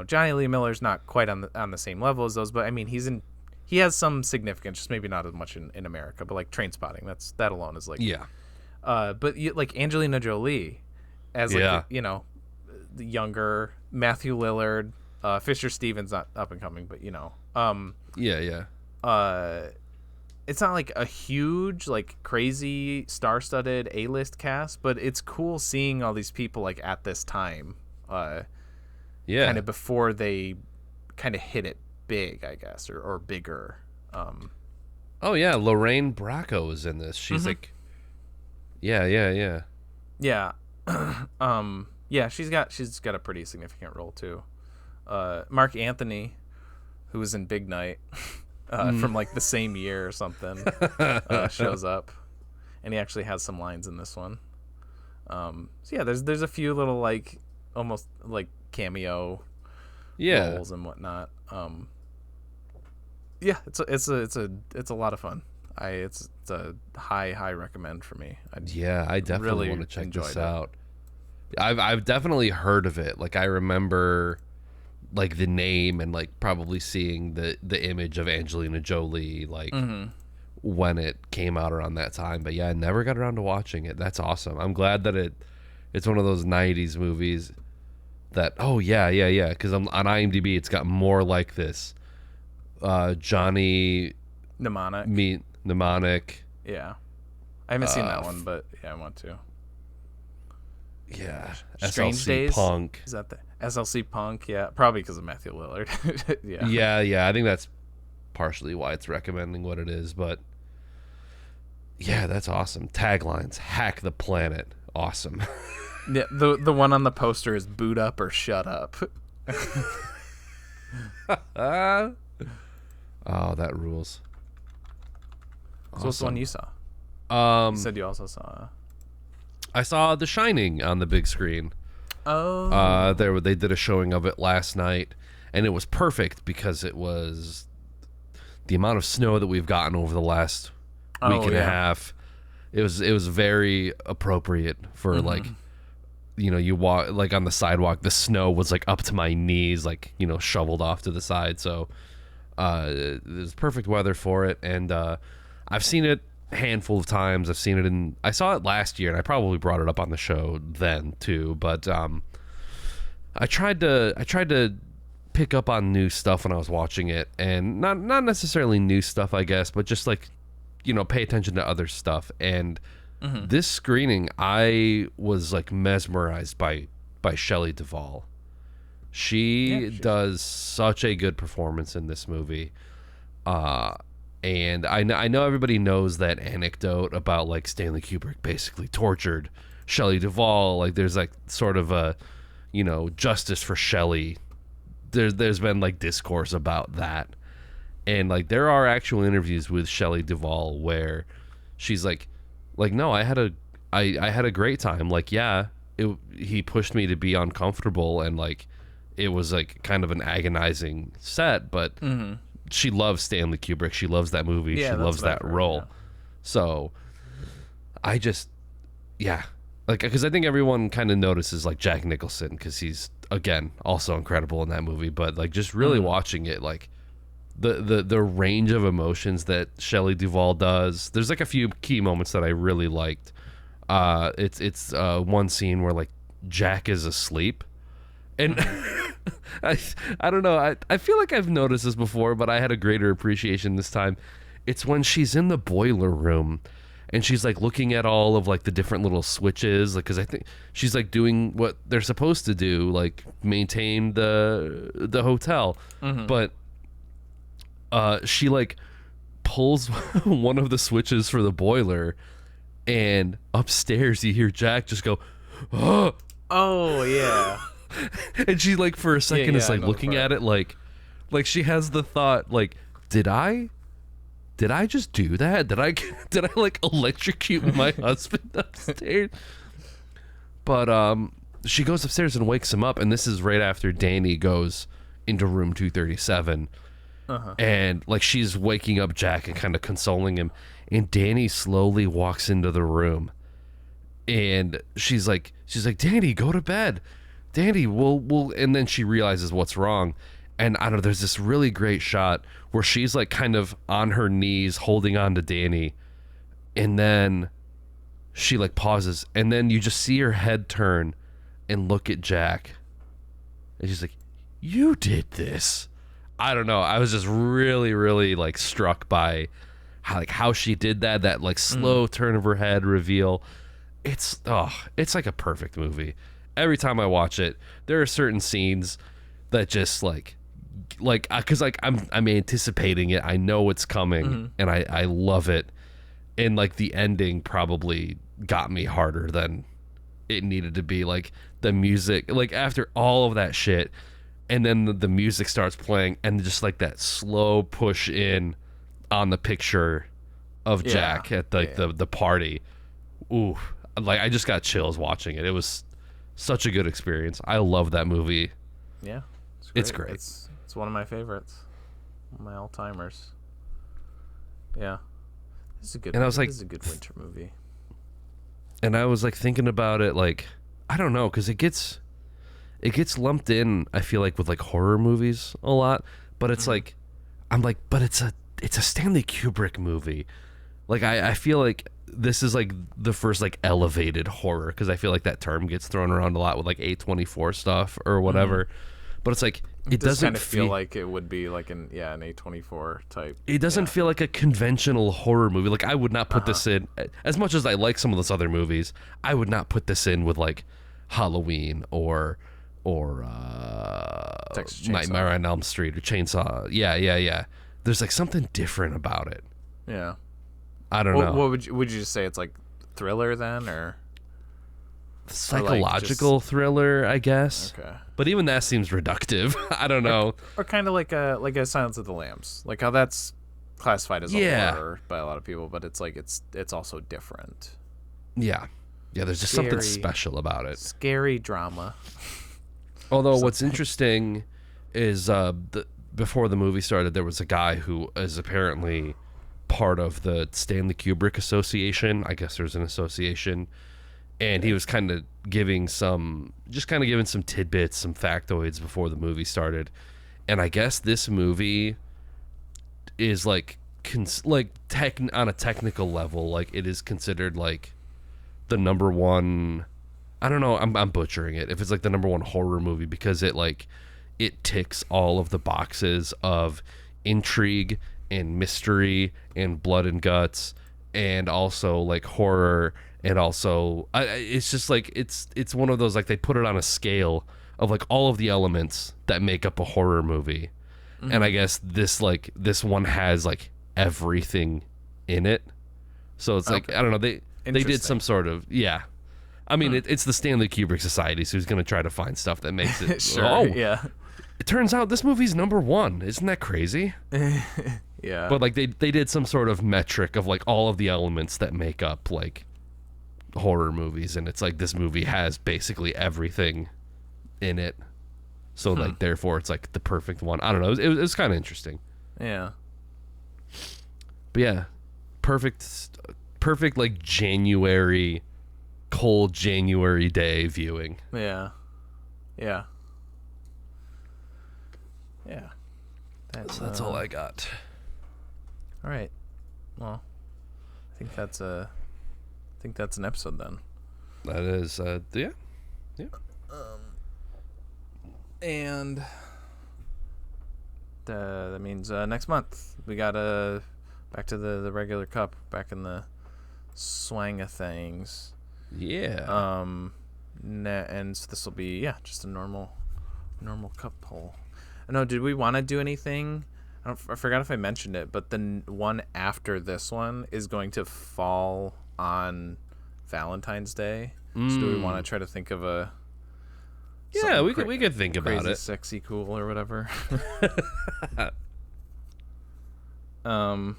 Johnny Lee Miller's not quite on the same level as those, but I mean he has some significance, just maybe not as much in America. But like Trainspotting, that alone is like but like Angelina Jolie as like the younger Matthew Lillard, Fisher Stevens not up and coming, but it's not like a huge, like crazy star-studded A-list cast, but it's cool seeing all these people like at this time, kind of before they kind of hit it big, I guess, or bigger. Lorraine Bracco is in this. She's like, yeah. She's got a pretty significant role too. Mark Anthony, who was in Big Night. From like the same year or something, shows up, and he actually has some lines in this one. There's a few little like almost like cameo roles and whatnot. It's a lot lot of fun. It's a high recommend for me. I definitely want to check this out. I've definitely heard of it. Like I remember like the name and like probably seeing the image of Angelina Jolie like when it came out around that time, but I never got around to watching it. That's awesome. I'm glad that it's one of those 90s movies that because on IMDb it's got more like this. Johnny Mnemonic. I haven't seen that one, but I want to. Strange SLC Days? Punk. Is that the SLC Punk? Yeah, probably because of Matthew Lillard. I think that's partially why it's recommending what it is, but that's awesome. Taglines: hack the planet. Awesome. The one on the poster is boot up or shut up. Oh, that rules. So what's the one you saw? You said you also saw. I saw The Shining on the big screen. Oh. They did a showing of it last night, and it was perfect because it was the amount of snow that we've gotten over the last week and a half. It was very appropriate for like, you walk like on the sidewalk. The snow was like up to my knees, like shoveled off to the side. So, There's perfect weather for it, and I've seen it a handful of times. I saw it last year, and I probably brought it up on the show then too. But I tried to pick up on new stuff when I was watching it, and not necessarily new stuff, I guess, but just like, pay attention to other stuff. And this screening, I was like mesmerized by Shelley Duvall. She does such a good performance in this movie. And I know everybody knows that anecdote about like Stanley Kubrick basically tortured Shelley Duvall. Like there's like sort of a, justice for Shelley. There's been like discourse about that. And like there are actual interviews with Shelley Duvall where she's like no, I had a great time. Like, yeah, he pushed me to be uncomfortable, and like it was like kind of an agonizing set, but she loves Stanley Kubrick. She loves that movie. She loves that role. Yeah. So I just, like, because I think everyone kind of notices like Jack Nicholson, because he's, again, also incredible in that movie, but like just really watching it, like the range of emotions that Shelley Duvall does. There's like a few key moments that I really liked. It's one scene where like Jack is asleep, and I don't know. I feel like I've noticed this before, but I had a greater appreciation this time. It's when she's in the boiler room, and she's like looking at all of like the different little switches, like, because I think she's like doing what they're supposed to do, like maintain the hotel, but she like pulls one of the switches for the boiler, and upstairs you hear Jack just go, oh yeah. And she like for a second is like looking at it like she has the thought like, did I just do that? Did I like electrocute my husband upstairs? But she goes upstairs and wakes him up, and this is right after Danny goes into room 237. And like she's waking up Jack and kind of consoling him, and Danny slowly walks into the room, and she's like, Danny, go to bed. Danny, we'll and then she realizes what's wrong. And I don't know, there's this really great shot where she's like kind of on her knees holding on to Danny, and then she like pauses, and then you just see her head turn and look at Jack, and she's like, you did this. I don't know, I was just really, really like struck by how she did that like slow turn of her head reveal. It's like a perfect movie. Every time I watch it, there are certain scenes that just like because like I'm anticipating it. I know it's coming, and I love it. And like the ending probably got me harder than it needed to be. Like the music, like after all of that shit, and then the music starts playing, and just like that slow push in on the picture of Jack at the party. Ooh, like I just got chills watching it. It was such a good experience. I love that movie. Yeah, it's great. It's one of my favorites, one of my all timers. Yeah, this is a good. And I was like, this is a good winter movie. And I was like thinking about it, like I don't know, because it gets lumped in, I feel like, with like horror movies a lot, but it's like I'm like, but it's a Stanley Kubrick movie. Like I feel like this is like the first like elevated horror, because I feel like that term gets thrown around a lot with like A24 stuff or whatever, but it's like it doesn't kind of feel like it would be like an A24 type. It doesn't feel like a conventional horror movie. Like I would not put this in, as much as I like some of those other movies, I would not put this in with like Halloween or Nightmare on Elm Street or Chainsaw. Yeah. There's like something different about it. Yeah. I don't know. What would you just say? It's like thriller then, or psychological thriller, I guess. Okay. But even that seems reductive. I don't know. Or kind of like a Silence of the Lambs, like how that's classified as a horror by a lot of people, but it's like it's also different. Yeah. There's just something special about it. Scary drama. Although what's interesting is before the movie started, there was a guy who is apparently part of the Stanley Kubrick Association. I guess there's an association, and he was kind of giving some tidbits, some factoids before the movie started. And I guess this movie is like on a technical level, like it is considered like the number one. I don't know. I'm butchering it. If it's like the number one horror movie because it ticks all of the boxes of intrigue and mystery and blood and guts and also like horror and also it's just like it's one of those, like they put it on a scale of like all of the elements that make up a horror movie. And I guess this one has like everything in it. So it's like, I don't know, they did some sort of, yeah. I mean, it's the Stanley Kubrick Society, so he's going to try to find stuff that makes it. Sure, yeah. It turns out this movie's number one. Isn't that crazy? Yeah. But like they did some sort of metric of like all of the elements that make up like horror movies, and it's like this movie has basically everything in it. So like therefore it's like the perfect one. I don't know. It was kind of interesting. Yeah. But yeah, perfect like cold January day viewing. Yeah. Yeah. That's all I got. All right. Well, I think that's an episode then. That is yeah. And that means next month we got back to the regular cup, back in the swang of things. Yeah. And so this will be just a normal cup poll. No, did we want to do anything? I forgot if I mentioned it, but the one after this one is going to fall on Valentine's Day. So do we want to try to think of a? Yeah, we could think about crazy, it. Sexy, cool, or whatever. Oh,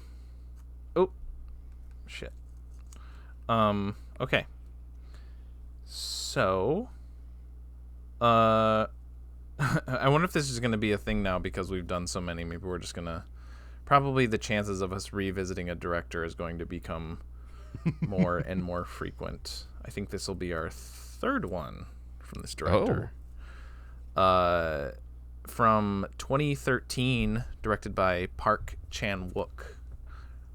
shit. Okay. So, I wonder if this is going to be a thing now because we've done so many. Maybe we're just going to... Probably the chances of us revisiting a director is going to become more and more frequent. I think this will be our third one from this director. From 2013, directed by Park Chan-wook.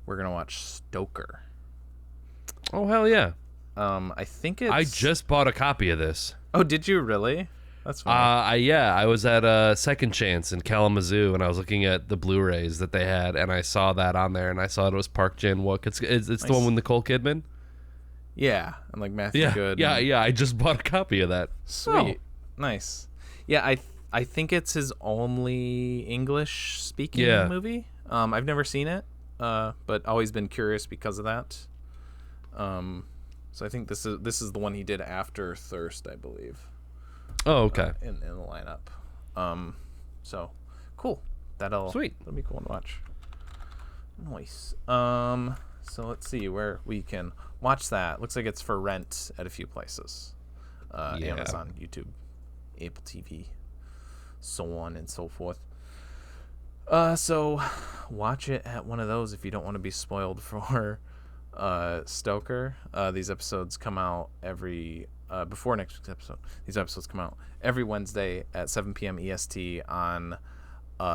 We're going to watch Stoker. Oh, hell yeah. I think it's... I just bought a copy of this. Oh, did you really? That's fine. I was at Second Chance in Kalamazoo, and I was looking at the Blu-rays that they had, and I saw that on there, and I saw it was Park Chan-wook. It's nice. The one with Nicole Kidman? Yeah, and like Matthew Good. Yeah, I just bought a copy of that. Sweet. Oh. Nice. Yeah, I think it's his only English-speaking movie. I've never seen it, but always been curious because of that. So I think this is the one he did after Thirst, I believe. Oh, okay. In the lineup. So cool. That'll be cool to watch. Nice. So let's see where we can watch that. Looks like it's for rent at a few places. Amazon, YouTube, Apple TV, so on and so forth. So watch it at one of those if you don't want to be spoiled for Stoker. These episodes come out every before next week's episode. These episodes come out every Wednesday at 7 p.m. EST on Twitch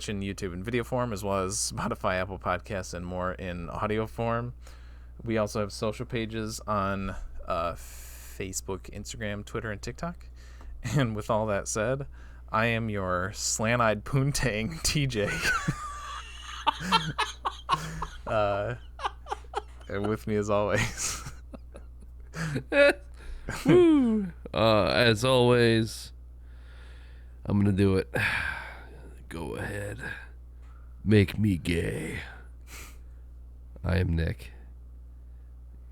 and YouTube in video form, as well as Spotify, Apple Podcasts, and more in audio form. We also have social pages on Facebook, Instagram, Twitter, and TikTok. And with all that said, I am your slant-eyed poontang, TJ. And with me as always. As always, I'm gonna do it. Go ahead. Make me gay. I am Nick.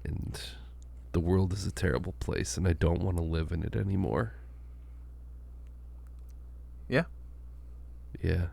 And the world is a terrible place, and I don't want to live in it anymore. Yeah. Yeah.